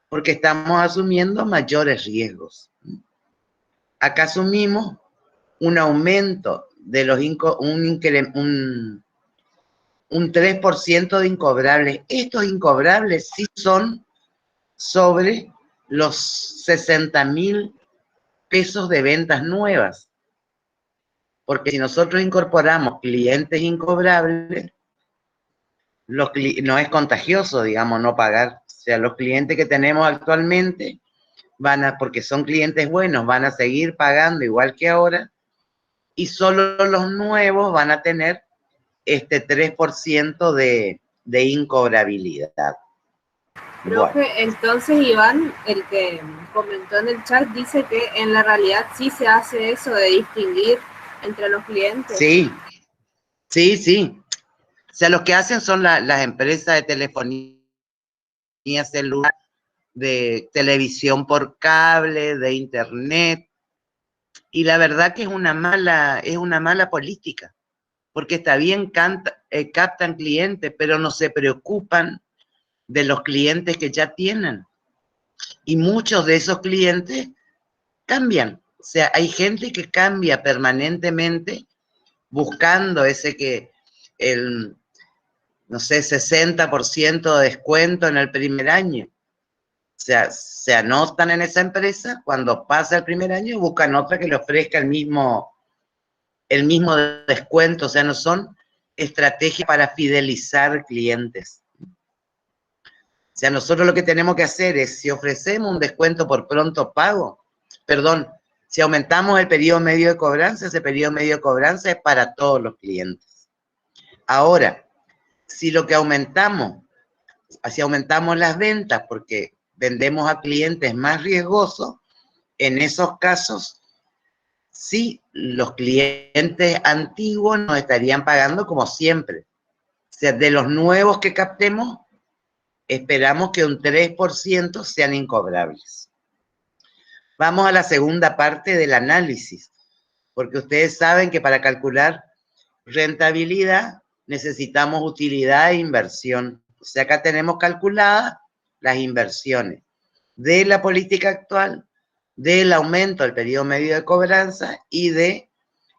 Porque estamos asumiendo mayores riesgos. Acá asumimos un aumento de los un 3% de incobrables. Estos incobrables sí son sobre los 60.000 pesos de ventas nuevas. Porque si nosotros incorporamos clientes incobrables, no es contagioso, digamos, no pagar. O sea, los clientes que tenemos actualmente porque son clientes buenos, van a seguir pagando igual que ahora, y solo los nuevos van a tener este 3% de incobrabilidad. Profe, bueno. Entonces Iván, el que comentó en el chat, dice que en la realidad sí se hace eso de distinguir entre los clientes. Sí, sí, sí. O sea, lo que hacen son las empresas de telefonía celular, de televisión por cable, de internet, y la verdad que es una mala política, porque está bien, captan clientes, pero no se preocupan de los clientes que ya tienen. Y muchos de esos clientes cambian. O sea, hay gente que cambia permanentemente buscando no sé, 60% de descuento en el primer año. O sea, se anotan en esa empresa, cuando pasa el primer año buscan otra que le ofrezca el mismo descuento. O sea, no son estrategias para fidelizar clientes. O sea, nosotros lo que tenemos que hacer es, si ofrecemos un descuento por pronto pago, si aumentamos el periodo medio de cobranza, ese periodo medio de cobranza es para todos los clientes. Ahora, si aumentamos las ventas porque vendemos a clientes más riesgosos, en esos casos, sí, los clientes antiguos nos estarían pagando como siempre. O sea, de los nuevos que captemos, esperamos que un 3% sean incobrables. Vamos a la segunda parte del análisis, porque ustedes saben que para calcular rentabilidad necesitamos utilidad e inversión. O sea, acá tenemos calculadas las inversiones de la política actual, del aumento del periodo medio de cobranza y de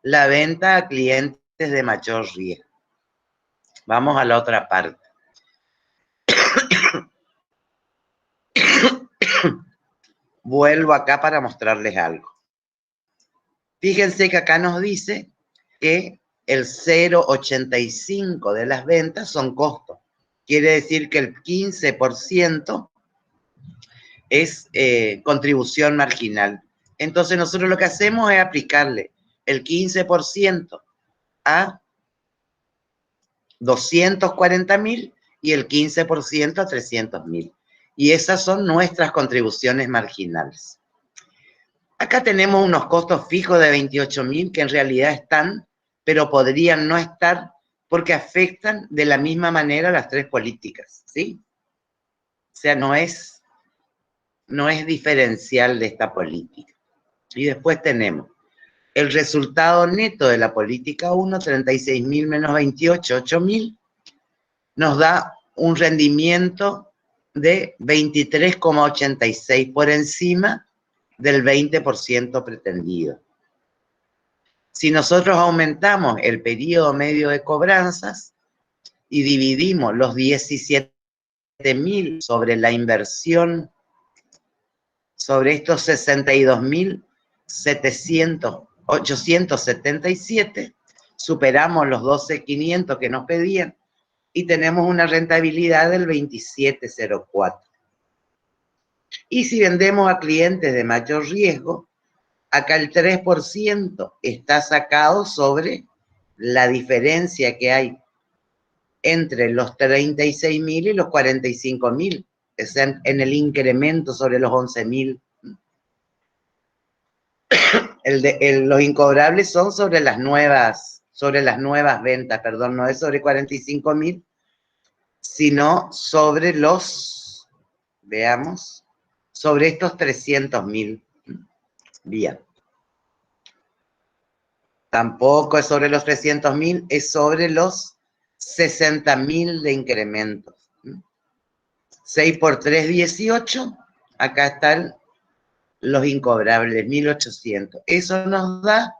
la venta a clientes de mayor riesgo. Vamos a la otra parte. Vuelvo acá para mostrarles algo. Fíjense que acá nos dice que el 0,85 de las ventas son costos. Quiere decir que el 15% es contribución marginal. Entonces nosotros lo que hacemos es aplicarle el 15% a 240.000 y el 15% a 300.000. Y esas son nuestras contribuciones marginales. Acá tenemos unos costos fijos de 28.000 que en realidad están, pero podrían no estar porque afectan de la misma manera las tres políticas, ¿sí? O sea, no es diferencial de esta política. Y después tenemos el resultado neto de la política 1, 36.000 menos 28, 8.000, nos da un rendimiento de 23,86 por encima del 20% pretendido. Si nosotros aumentamos el periodo medio de cobranzas y dividimos los 17.000 sobre la inversión, sobre estos 62.700 877, superamos los 12.500 que nos pedían y tenemos una rentabilidad del 27.04. Y si vendemos a clientes de mayor riesgo, acá el 3% está sacado sobre la diferencia que hay entre los 36.000 y los 45.000, es en el incremento sobre los 11.000. Los incobrables son sobre las nuevas ventas, perdón, no es sobre 45.000, sino sobre los, veamos, sobre estos 300.000. Bien. Tampoco es sobre los 300.000, es sobre los 60.000 de incrementos. 6 por 3, 18. Acá están los incobrables, 1.800. Eso nos da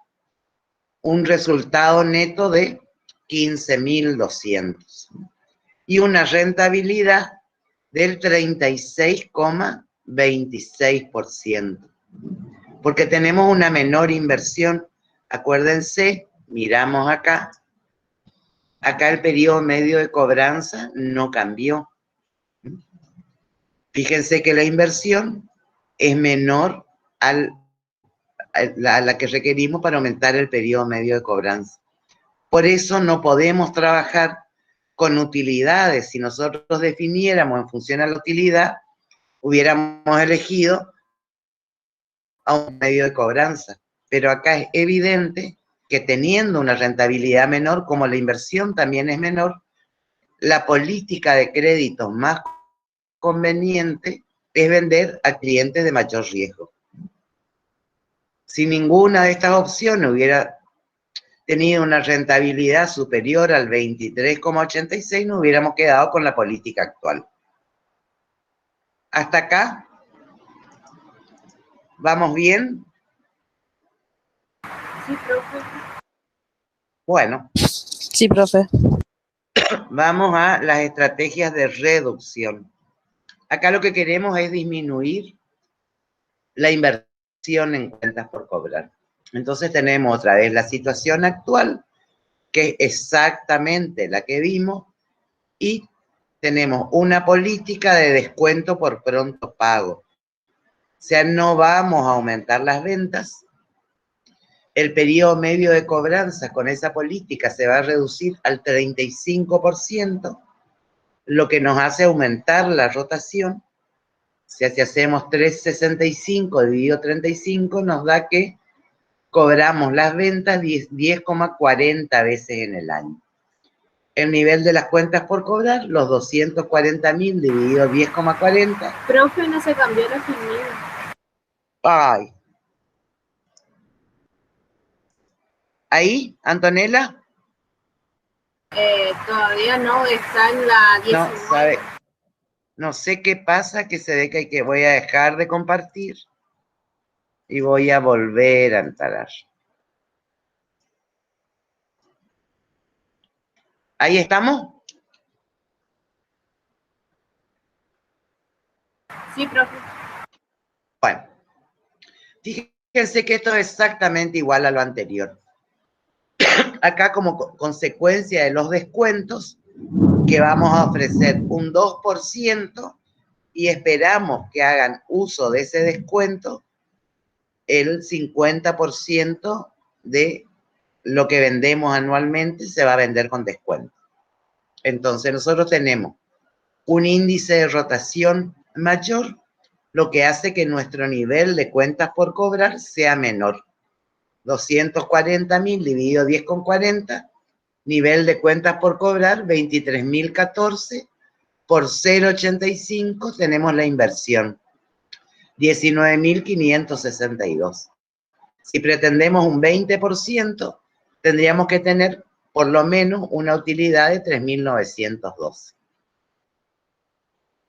un resultado neto de 15.200. Y una rentabilidad del 36,26%. Porque tenemos una menor inversión. Acuérdense, miramos acá. Acá el periodo medio de cobranza no cambió. Fíjense que la inversión es menor a la que requerimos para aumentar el periodo medio de cobranza. Por eso no podemos trabajar con utilidades. Si nosotros definiéramos en función a la utilidad, hubiéramos elegido a un medio de cobranza. Pero acá es evidente que teniendo una rentabilidad menor, como la inversión también es menor, la política de créditos más conveniente es vender a clientes de mayor riesgo. Si ninguna de estas opciones hubiera tenido una rentabilidad superior al 23,86, nos hubiéramos quedado con la política actual. ¿Hasta acá? ¿Vamos bien? Sí, profe. Bueno. Sí, profe. Vamos a las estrategias de reducción. Acá lo que queremos es disminuir la inversión en cuentas por cobrar. Entonces tenemos otra vez la situación actual, que es exactamente la que vimos, y tenemos una política de descuento por pronto pago. O sea, no vamos a aumentar las ventas. El periodo medio de cobranza con esa política se va a reducir al 35%, lo que nos hace aumentar la rotación. O sea, si hacemos 365 dividido 35, nos da que cobramos las ventas 10,40 veces en el año. El nivel de las cuentas por cobrar, los 240.000 dividido 10,40. Profe, no se cambió la finida. Ay. ¿Ahí, Antonella? Todavía no, está en la 19. No, sabe. No sé qué pasa, que se ve que voy a dejar de compartir y voy a volver a entrar. ¿Ahí estamos? Sí, profe. Bueno, fíjense que esto es exactamente igual a lo anterior. Acá, como consecuencia de los descuentos, que vamos a ofrecer un 2% y esperamos que hagan uso de ese descuento el 50% de lo que vendemos anualmente se va a vender con descuento. Entonces nosotros tenemos un índice de rotación mayor, lo que hace que nuestro nivel de cuentas por cobrar sea menor. 240.000 dividido 10,40, nivel de cuentas por cobrar 23.014, por 0,85 tenemos la inversión, 19.562. Si pretendemos un 20%, tendríamos que tener por lo menos una utilidad de 3.912.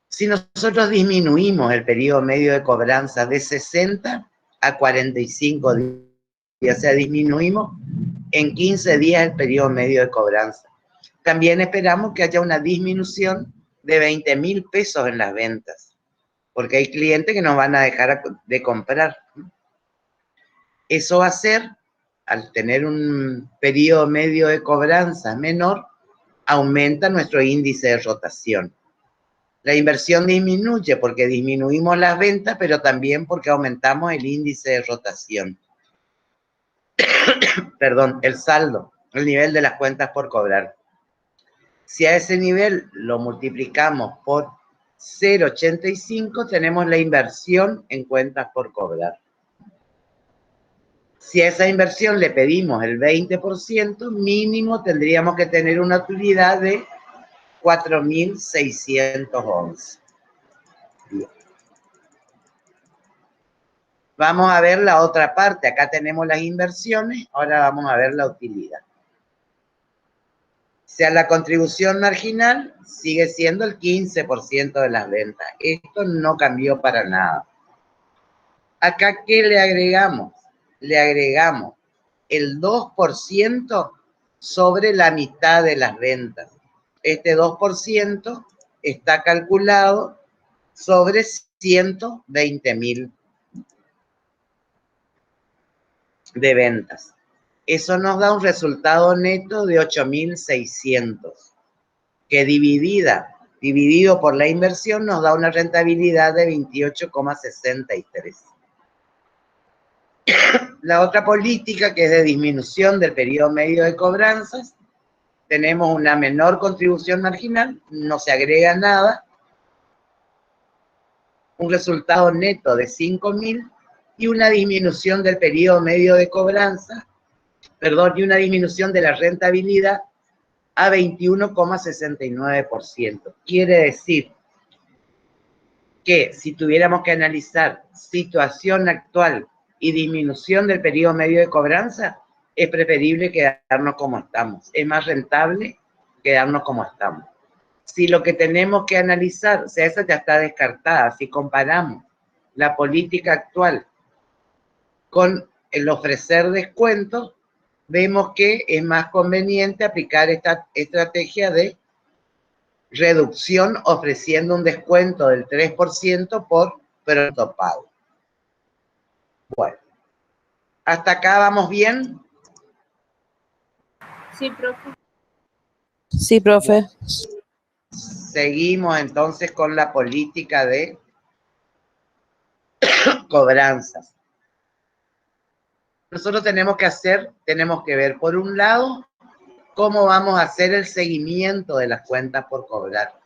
Si nosotros disminuimos el periodo medio de cobranza de 60 a 45 días, o sea, disminuimos en 15 días el periodo medio de cobranza. También esperamos que haya una disminución de 20.000 pesos en las ventas, porque hay clientes que nos van a dejar de comprar. Eso va a hacer al tener un periodo medio de cobranza menor, aumenta nuestro índice de rotación. La inversión disminuye porque disminuimos las ventas, pero también porque aumentamos el índice de rotación. Perdón, el saldo, el nivel de las cuentas por cobrar. Si a ese nivel lo multiplicamos por 0,85, tenemos la inversión en cuentas por cobrar. Si a esa inversión le pedimos el 20%, mínimo tendríamos que tener una utilidad de 4.611. Bien. Vamos a ver la otra parte. Acá tenemos las inversiones, ahora vamos a ver la utilidad. O sea, la contribución marginal sigue siendo el 15% de las ventas. Esto no cambió para nada. Acá, ¿qué le agregamos? Le agregamos el 2% sobre la mitad de las ventas. Este 2% está calculado sobre 120.000 de ventas. Eso nos da un resultado neto de 8.600, que dividido por la inversión nos da una rentabilidad de 28,63. La otra política, que es de disminución del periodo medio de cobranzas, tenemos una menor contribución marginal, no se agrega nada, un resultado neto de 5.000 y una disminución del periodo medio de cobranza, y una disminución de la rentabilidad a 21,69%. Quiere decir que si tuviéramos que analizar situación actual y disminución del periodo medio de cobranza, es preferible quedarnos como estamos. Es más rentable quedarnos como estamos. Si lo que tenemos que analizar, o sea, esa ya está descartada, si comparamos la política actual con el ofrecer descuentos, vemos que es más conveniente aplicar esta estrategia de reducción ofreciendo un descuento del 3% por pronto pago. Bueno, ¿hasta acá vamos bien? Sí, profe. Sí, profe. Seguimos entonces con la política de cobranzas. Nosotros tenemos que ver, por un lado, cómo vamos a hacer el seguimiento de las cuentas por cobrar.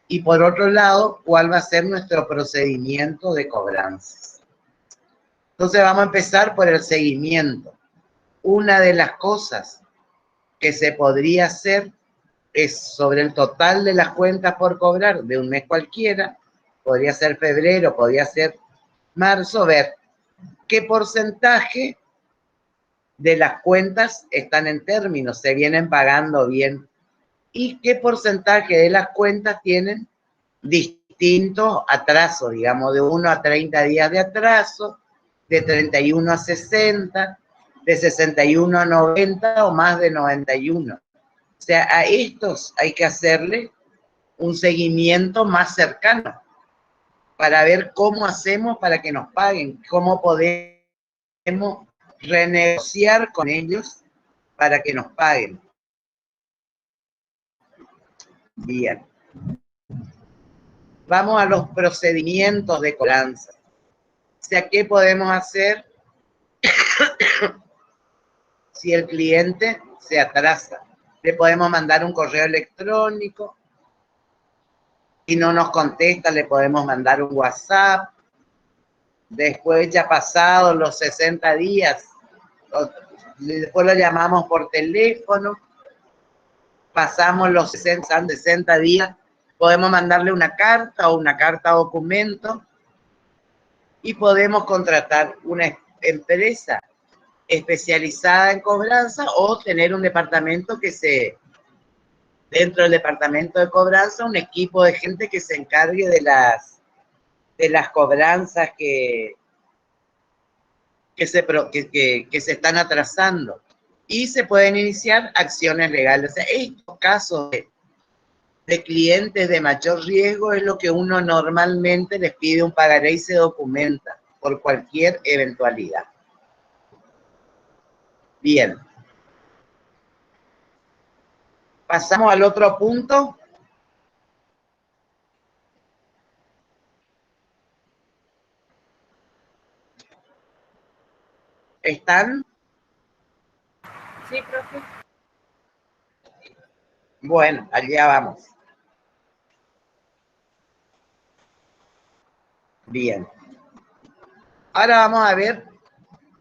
Y por otro lado, cuál va a ser nuestro procedimiento de cobranzas. Entonces vamos a empezar por el seguimiento. Una de las cosas que se podría hacer es sobre el total de las cuentas por cobrar de un mes cualquiera, podría ser febrero, podría ser marzo, ver qué porcentaje de las cuentas están en términos, se vienen pagando bien, y qué porcentaje de las cuentas tienen distintos atrasos, digamos, de 1 a 30 días de atraso, de 31 a 60, de 61 a 90 o más de 91. O sea, a estos hay que hacerle un seguimiento más cercano para ver cómo hacemos para que nos paguen, cómo podemos renegociar con ellos para que nos paguen. Bien. Vamos a los procedimientos de cobranza. O sea, ¿qué podemos hacer si el cliente se atrasa? Le podemos mandar un correo electrónico. Si no nos contesta, le podemos mandar un WhatsApp. Después, ya pasados los 60 días, después lo llamamos por teléfono. Pasamos los 60 días, podemos mandarle una carta o una carta documento y podemos contratar una empresa especializada en cobranza o tener un departamento dentro del departamento de cobranza, un equipo de gente que se encargue de las cobranzas que se están atrasando. Y se pueden iniciar acciones legales. O sea, estos casos de clientes de mayor riesgo es lo que uno normalmente les pide un pagaré y se documenta por cualquier eventualidad. Bien. Pasamos al otro punto. ¿Están? Sí, profe. Bueno, allá vamos. Bien. Ahora vamos a ver,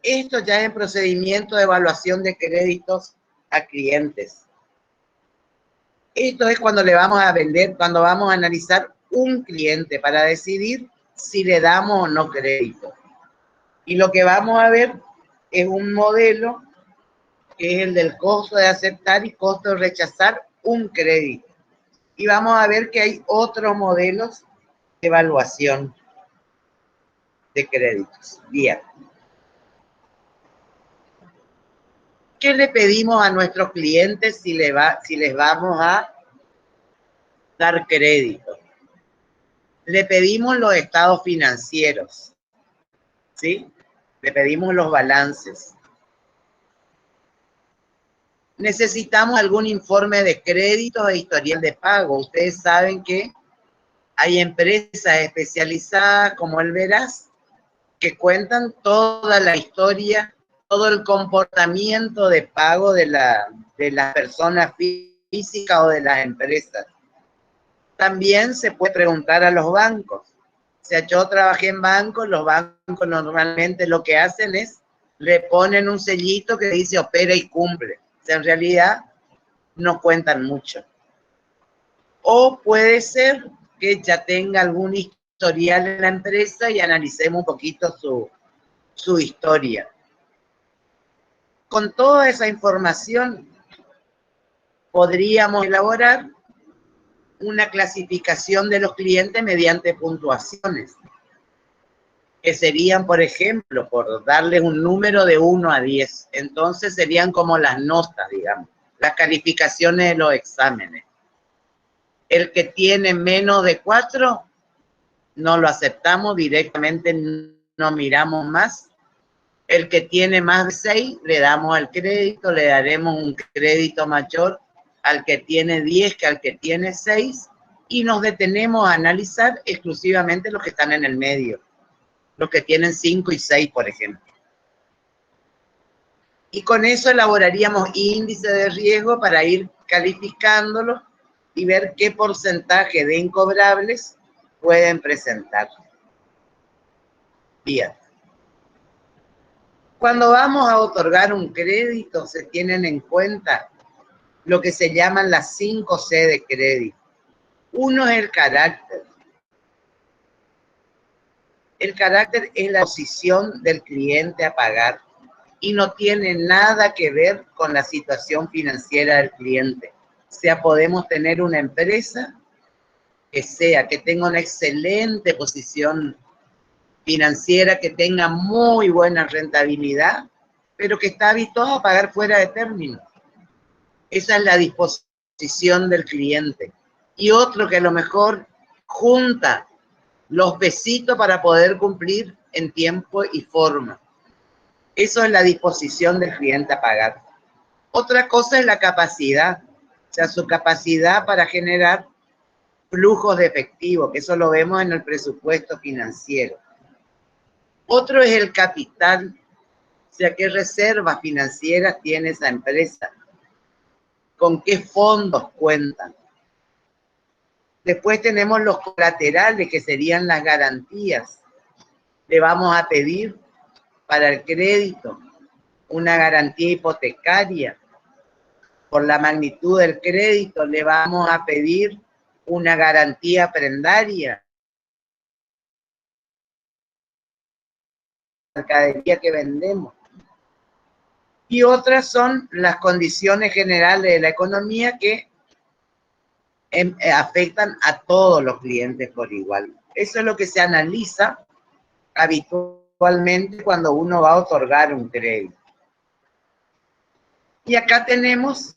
esto ya es en procedimiento de evaluación de créditos a clientes. Esto es cuando le vamos a vender, cuando vamos a analizar un cliente para decidir si le damos o no crédito. Y lo que vamos a ver es un modelo que es el del costo de aceptar y costo de rechazar un crédito. Y vamos a ver que hay otros modelos de evaluación de créditos. Bien. ¿Qué le pedimos a nuestros clientes si les vamos a dar crédito? Le pedimos los estados financieros, ¿sí? Le pedimos los balances. Necesitamos algún informe de crédito e historial de pago. Ustedes saben que hay empresas especializadas como el Veraz que cuentan toda la historia, todo el comportamiento de pago de la persona física o de las empresas. También se puede preguntar a los bancos. O sea, yo trabajé en bancos, los bancos normalmente lo que hacen es, le ponen un sellito que dice opera y cumple. O sea, en realidad no cuentan mucho. O puede ser que ya tenga algún historial en la empresa y analicemos un poquito su historia. Con toda esa información podríamos elaborar una clasificación de los clientes mediante puntuaciones, que serían, por ejemplo, por darles un número de 1 a 10. Entonces serían como las notas, digamos, las calificaciones de los exámenes. El que tiene menos de 4, no lo aceptamos directamente, no miramos más. El que tiene más de 6, le damos el crédito, le daremos un crédito mayor al que tiene 10 que al que tiene 6, y nos detenemos a analizar exclusivamente los que están en el medio, los que tienen 5 y 6, por ejemplo. Y con eso elaboraríamos índice de riesgo para ir calificándolo y ver qué porcentaje de incobrables pueden presentar. Bien. Cuando vamos a otorgar un crédito, se tienen en cuenta lo que se llaman las 5 C de crédito. Uno es el carácter. El carácter es la posición del cliente a pagar y no tiene nada que ver con la situación financiera del cliente. O sea, podemos tener una empresa que tenga una excelente posición financiera, que tenga muy buena rentabilidad, pero que está habituado a pagar fuera de término. Esa es la disposición del cliente. Y otro que a lo mejor junta los pesitos para poder cumplir en tiempo y forma. Eso es la disposición del cliente a pagar. Otra cosa es la capacidad, o sea, su capacidad para generar flujos de efectivo, que eso lo vemos en el presupuesto financiero. Otro es el capital, o sea, qué reservas financieras tiene esa empresa, con qué fondos cuentan. Después tenemos los colaterales, que serían las garantías. Le vamos a pedir para el crédito una garantía hipotecaria. Por la magnitud del crédito, le vamos a pedir una garantía prendaria. Mercadería que vendemos. Y otras son las condiciones generales de la economía que afectan a todos los clientes por igual. Eso es lo que se analiza habitualmente cuando uno va a otorgar un crédito. Y acá tenemos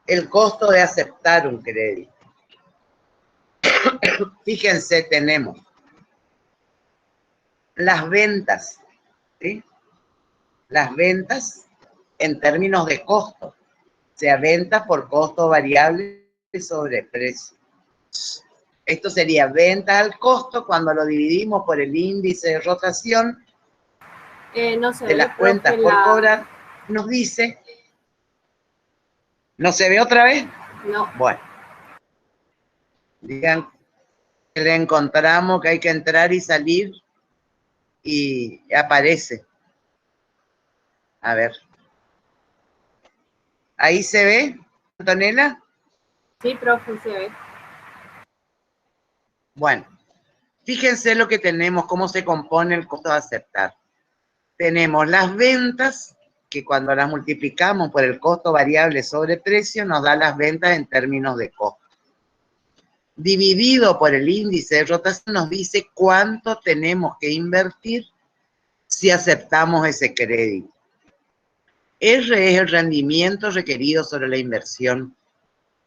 el costo de aceptar un crédito. Fíjense, tenemos las ventas, ¿sí? las ventas en términos de costo, o sea, ventas por costo variable sobre precio. Esto sería ventas al costo cuando lo dividimos por el índice de rotación no se de ve, las cuentas profe, por cobrar, nos dice... ¿No se ve otra vez? No. Bueno. Digan que le encontramos, que hay que entrar y salir y aparece. A ver. ¿Ahí se ve, Antonella? Sí, profe, se ve. Bueno, fíjense lo que tenemos, cómo se compone el costo de aceptar. Tenemos las ventas, que cuando las multiplicamos por el costo variable sobre precio, nos da las ventas en términos de costo. Dividido por el índice de rotación nos dice cuánto tenemos que invertir si aceptamos ese crédito. R es el rendimiento requerido sobre la inversión.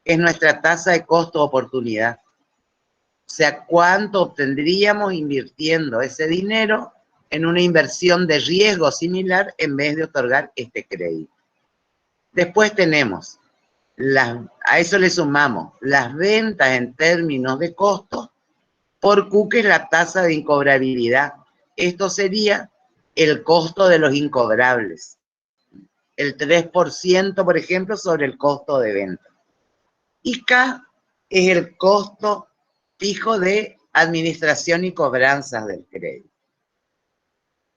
Es nuestra tasa de costo-oportunidad. O sea, cuánto obtendríamos invirtiendo ese dinero en una inversión de riesgo similar en vez de otorgar este crédito. Después tenemos, a eso le sumamos las ventas en términos de costo por Q, que es la tasa de incobrabilidad. Esto sería el costo de los incobrables. El 3%, por ejemplo, sobre el costo de venta. Y K es el costo fijo de administración y cobranzas del crédito.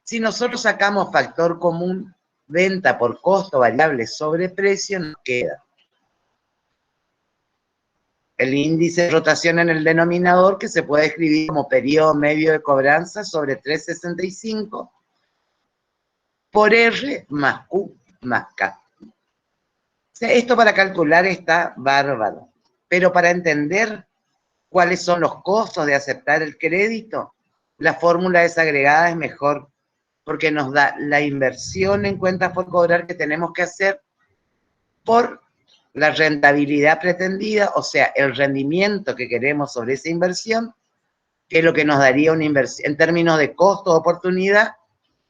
Si nosotros sacamos factor común, venta por costo variable sobre precio, nos queda el índice de rotación en el denominador, que se puede escribir como periodo medio de cobranza sobre 365 por R más Q más K. O sea, esto para calcular está bárbaro, pero para entender cuáles son los costos de aceptar el crédito, la fórmula desagregada es mejor, porque nos da la inversión en cuentas por cobrar que tenemos que hacer por la rentabilidad pretendida, o sea, el rendimiento que queremos sobre esa inversión, que es lo que nos daría una inversión en términos de costo o oportunidad,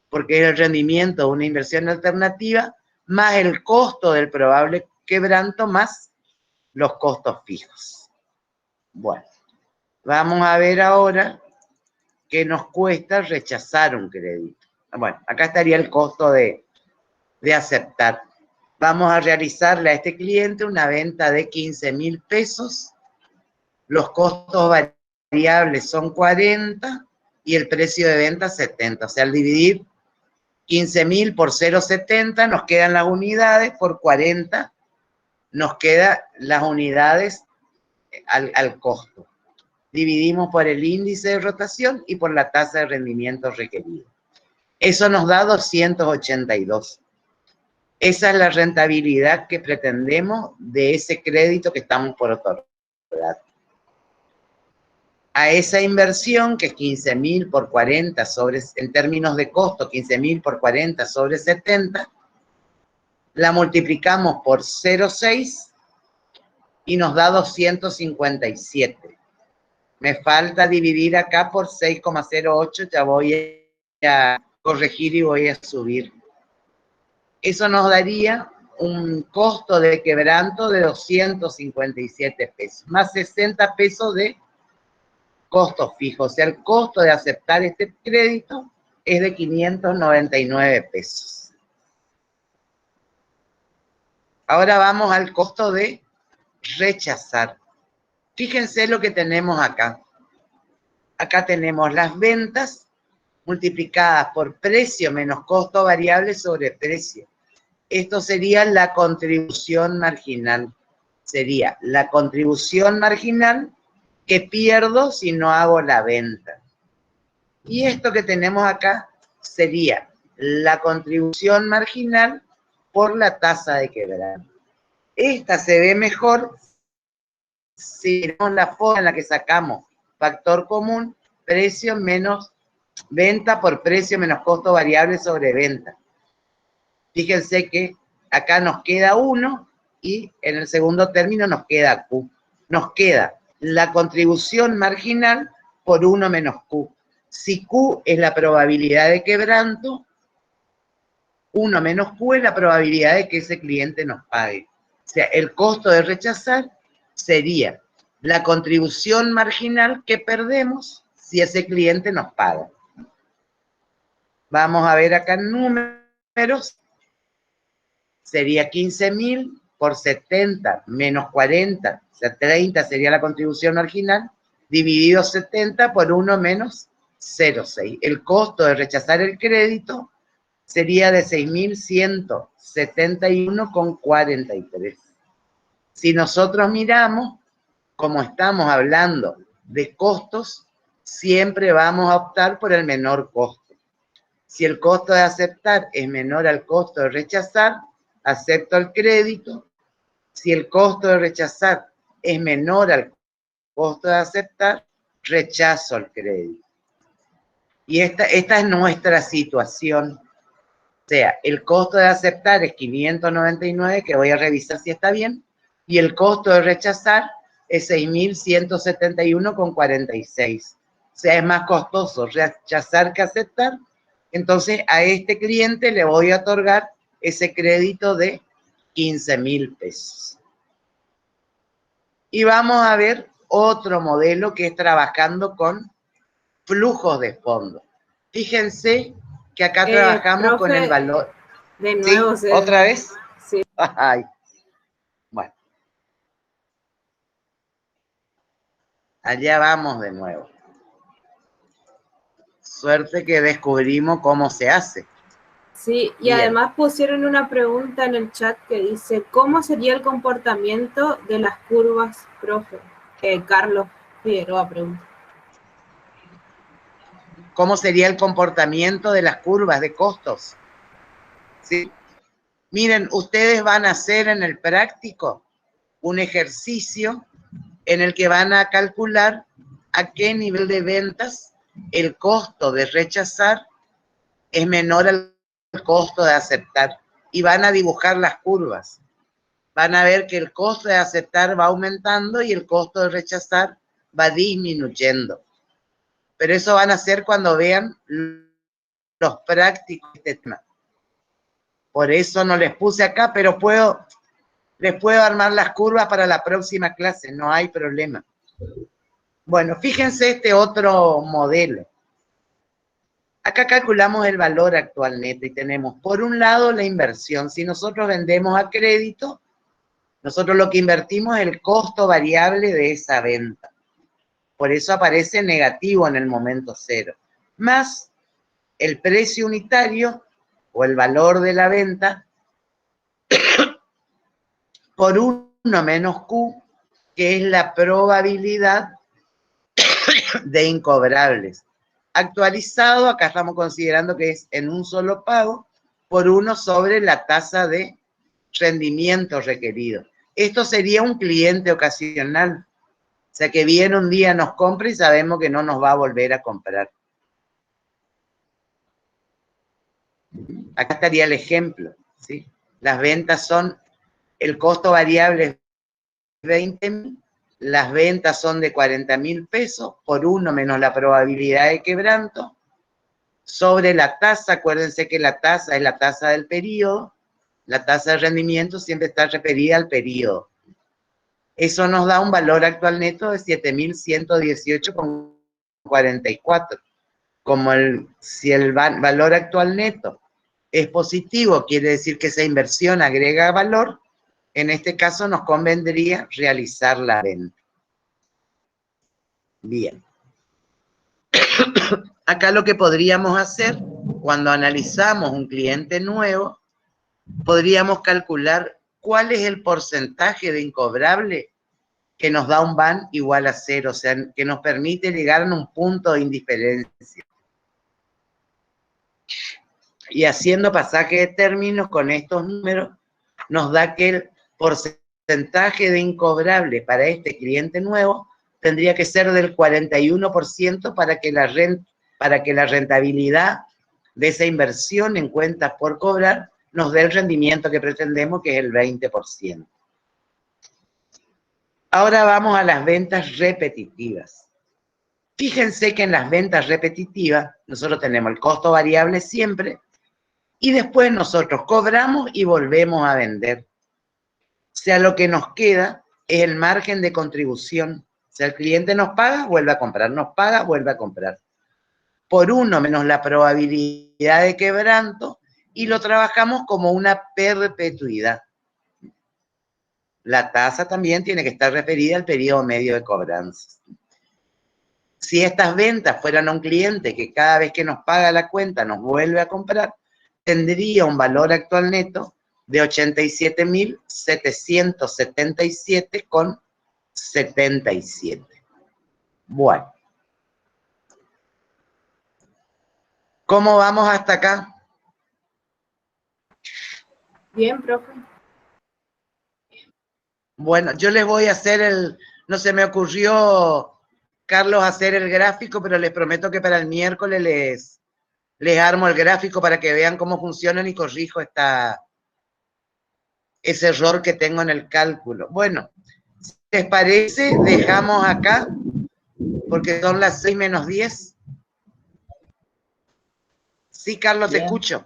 porque es el rendimiento de una inversión alternativa, más el costo del probable quebranto, más los costos fijos. Bueno, vamos a ver ahora qué nos cuesta rechazar un crédito. Bueno, acá estaría el costo de aceptar. Vamos a realizarle a este cliente una venta de 15.000 pesos. Los costos variables son 40 y el precio de venta 70. O sea, al dividir 15.000 por 0,70 nos quedan las unidades, por 40 nos quedan las unidades al costo. Dividimos por el índice de rotación y por la tasa de rendimiento requerido. Eso nos da 282. Esa es la rentabilidad que pretendemos de ese crédito que estamos por otorgar. A esa inversión, que es 15.000 por 40 sobre, en términos de costo, 15.000 por 40 sobre 70, la multiplicamos por 0,6 y nos da 257. Me falta dividir acá por 6,08, ya voy a corregir y voy a subir. Eso nos daría un costo de quebranto de 257 pesos, más 60 pesos de costo fijo. O sea, el costo de aceptar este crédito es de 599 pesos. Ahora vamos al costo de rechazar. Fíjense lo que tenemos acá. Acá tenemos las ventas multiplicadas por precio menos costo variable sobre precio. Esto sería la contribución marginal. Sería la contribución marginal que pierdo si no hago la venta. Y esto que tenemos acá sería la contribución marginal por la tasa de quebranto. Esta se ve mejor si tenemos la forma en la que sacamos factor común, precio menos venta por precio menos costo variable sobre venta. Fíjense que acá nos queda 1 y en el segundo término nos queda Q. Nos queda la contribución marginal por 1 menos Q. Si Q es la probabilidad de quebranto, 1 menos Q es la probabilidad de que ese cliente nos pague. O sea, el costo de rechazar sería la contribución marginal que perdemos si ese cliente nos paga. Vamos a ver acá números. Sería 15.000 por 70 menos 40, o sea, 30 sería la contribución marginal, dividido 70 por 1 menos 0,6. El costo de rechazar el crédito sería de 6.171,43. Si nosotros miramos, como estamos hablando de costos, siempre vamos a optar por el menor costo. Si el costo de aceptar es menor al costo de rechazar, acepto el crédito. Si el costo de rechazar es menor al costo de aceptar, rechazo el crédito. Y esta es nuestra situación. O sea, el costo de aceptar es 599, que voy a revisar si está bien, y el costo de rechazar es 6.171,46. O sea, es más costoso rechazar que aceptar. Entonces, a este cliente le voy a otorgar ese crédito de 15.000 pesos. Y vamos a ver otro modelo que es trabajando con flujos de fondos. Fíjense que acá trabajamos profe, con el valor. De nuevo. ¿Sí? ¿Otra vez? Sí. Ay. Bueno. Allá vamos de nuevo. Suerte que descubrimos cómo se hace. Sí, y Bien. además pusieron una pregunta en el chat que dice, ¿cómo sería el comportamiento de las curvas, profe? Carlos Figueroa pregunta. ¿Cómo sería el comportamiento de las curvas de costos? ¿Sí? Miren, ustedes van a hacer en el práctico un ejercicio en el que van a calcular a qué nivel de ventas el costo de rechazar es menor al costo de aceptar. Y van a dibujar las curvas. Van a ver que el costo de aceptar va aumentando y el costo de rechazar va disminuyendo. Pero eso van a hacer cuando vean los prácticos de este tema. Por eso no les puse acá, pero les puedo armar las curvas para la próxima clase, no hay problema. Bueno, fíjense este otro modelo. Acá calculamos el valor actual neto y tenemos, por un lado, la inversión. Si nosotros vendemos a crédito, nosotros lo que invertimos es el costo variable de esa venta. Por eso aparece negativo en el momento cero. Más el precio unitario o el valor de la venta por 1 menos Q, que es la probabilidad de incobrables. Actualizado, acá estamos considerando que es en un solo pago, por 1 sobre la tasa de rendimiento requerido. Esto sería un cliente ocasional. O sea, que viene un día, nos compra y sabemos que no nos va a volver a comprar. Acá estaría el ejemplo, ¿sí? Las ventas son, el costo variable es 20.000, las ventas son de 40.000 pesos, por 1 menos la probabilidad de quebranto, sobre la tasa, acuérdense que la tasa es la tasa del periodo, la tasa de rendimiento siempre está referida al periodo. Eso nos da un valor actual neto de 7.118,44. Como si el valor actual neto es positivo, quiere decir que esa inversión agrega valor, en este caso nos convendría realizar la venta. Bien. Acá lo que podríamos hacer, cuando analizamos un cliente nuevo, podríamos calcular cuál es el porcentaje de incobrable que nos da un VAN igual a 0, o sea, que nos permite llegar a un punto de indiferencia. Y haciendo pasaje de términos con estos números, nos da que el porcentaje de incobrable para este cliente nuevo tendría que ser del 41% para que la rentabilidad de esa inversión en cuentas por cobrar nos dé el rendimiento que pretendemos, que es el 20%. Ahora vamos a las ventas repetitivas. Fíjense que en las ventas repetitivas nosotros tenemos el costo variable siempre y después nosotros cobramos y volvemos a vender. O sea, lo que nos queda es el margen de contribución. O sea, el cliente nos paga, vuelve a comprar, nos paga, vuelve a comprar. Por 1 menos la probabilidad de quebranto, y lo trabajamos como una perpetuidad. La tasa también tiene que estar referida al periodo medio de cobranza. Si estas ventas fueran a un cliente que cada vez que nos paga la cuenta nos vuelve a comprar, tendría un valor actual neto de 87.777,77. Bueno. ¿Cómo vamos hasta acá? Bien, profe. Bueno, yo les voy a hacer no se me ocurrió, Carlos, hacer el gráfico, pero les prometo que para el miércoles les armo el gráfico para que vean cómo funcionan y corrijo ese error que tengo en el cálculo. Bueno, si les parece, dejamos acá, porque son las 6 menos 10. Sí, Carlos, Bien. te escucho.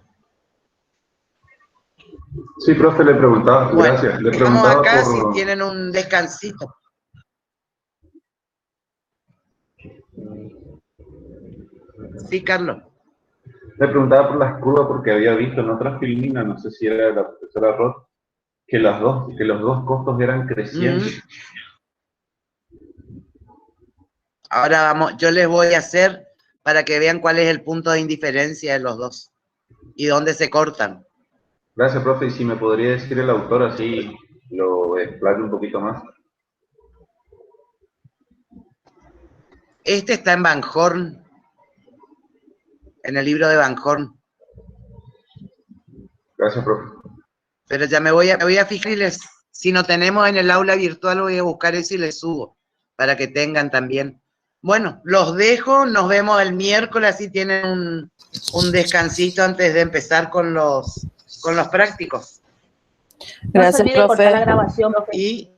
Sí, profe, le preguntaba, Bueno, gracias, le dejamos preguntaba acá por... si tienen un descansito. Sí, Carlos. Le preguntaba por las curvas porque había visto en otras filminas, no sé si era la profesora Roth, que los dos costos eran crecientes. Ahora vamos, yo les voy a hacer para que vean cuál es el punto de indiferencia de los dos y dónde se cortan. Gracias, profe, y si me podría decir el autor así lo explayo un poquito más. Este está en Van Horn, en el libro de Van Horn. Gracias, profe. Pero ya me voy a fijar y si no tenemos en el aula virtual voy a buscar eso y les subo para que tengan también. Bueno, los dejo, nos vemos el miércoles, así tienen un descansito antes de empezar con los prácticos. Gracias, no se olvide cortar la profe. grabación, profe. Y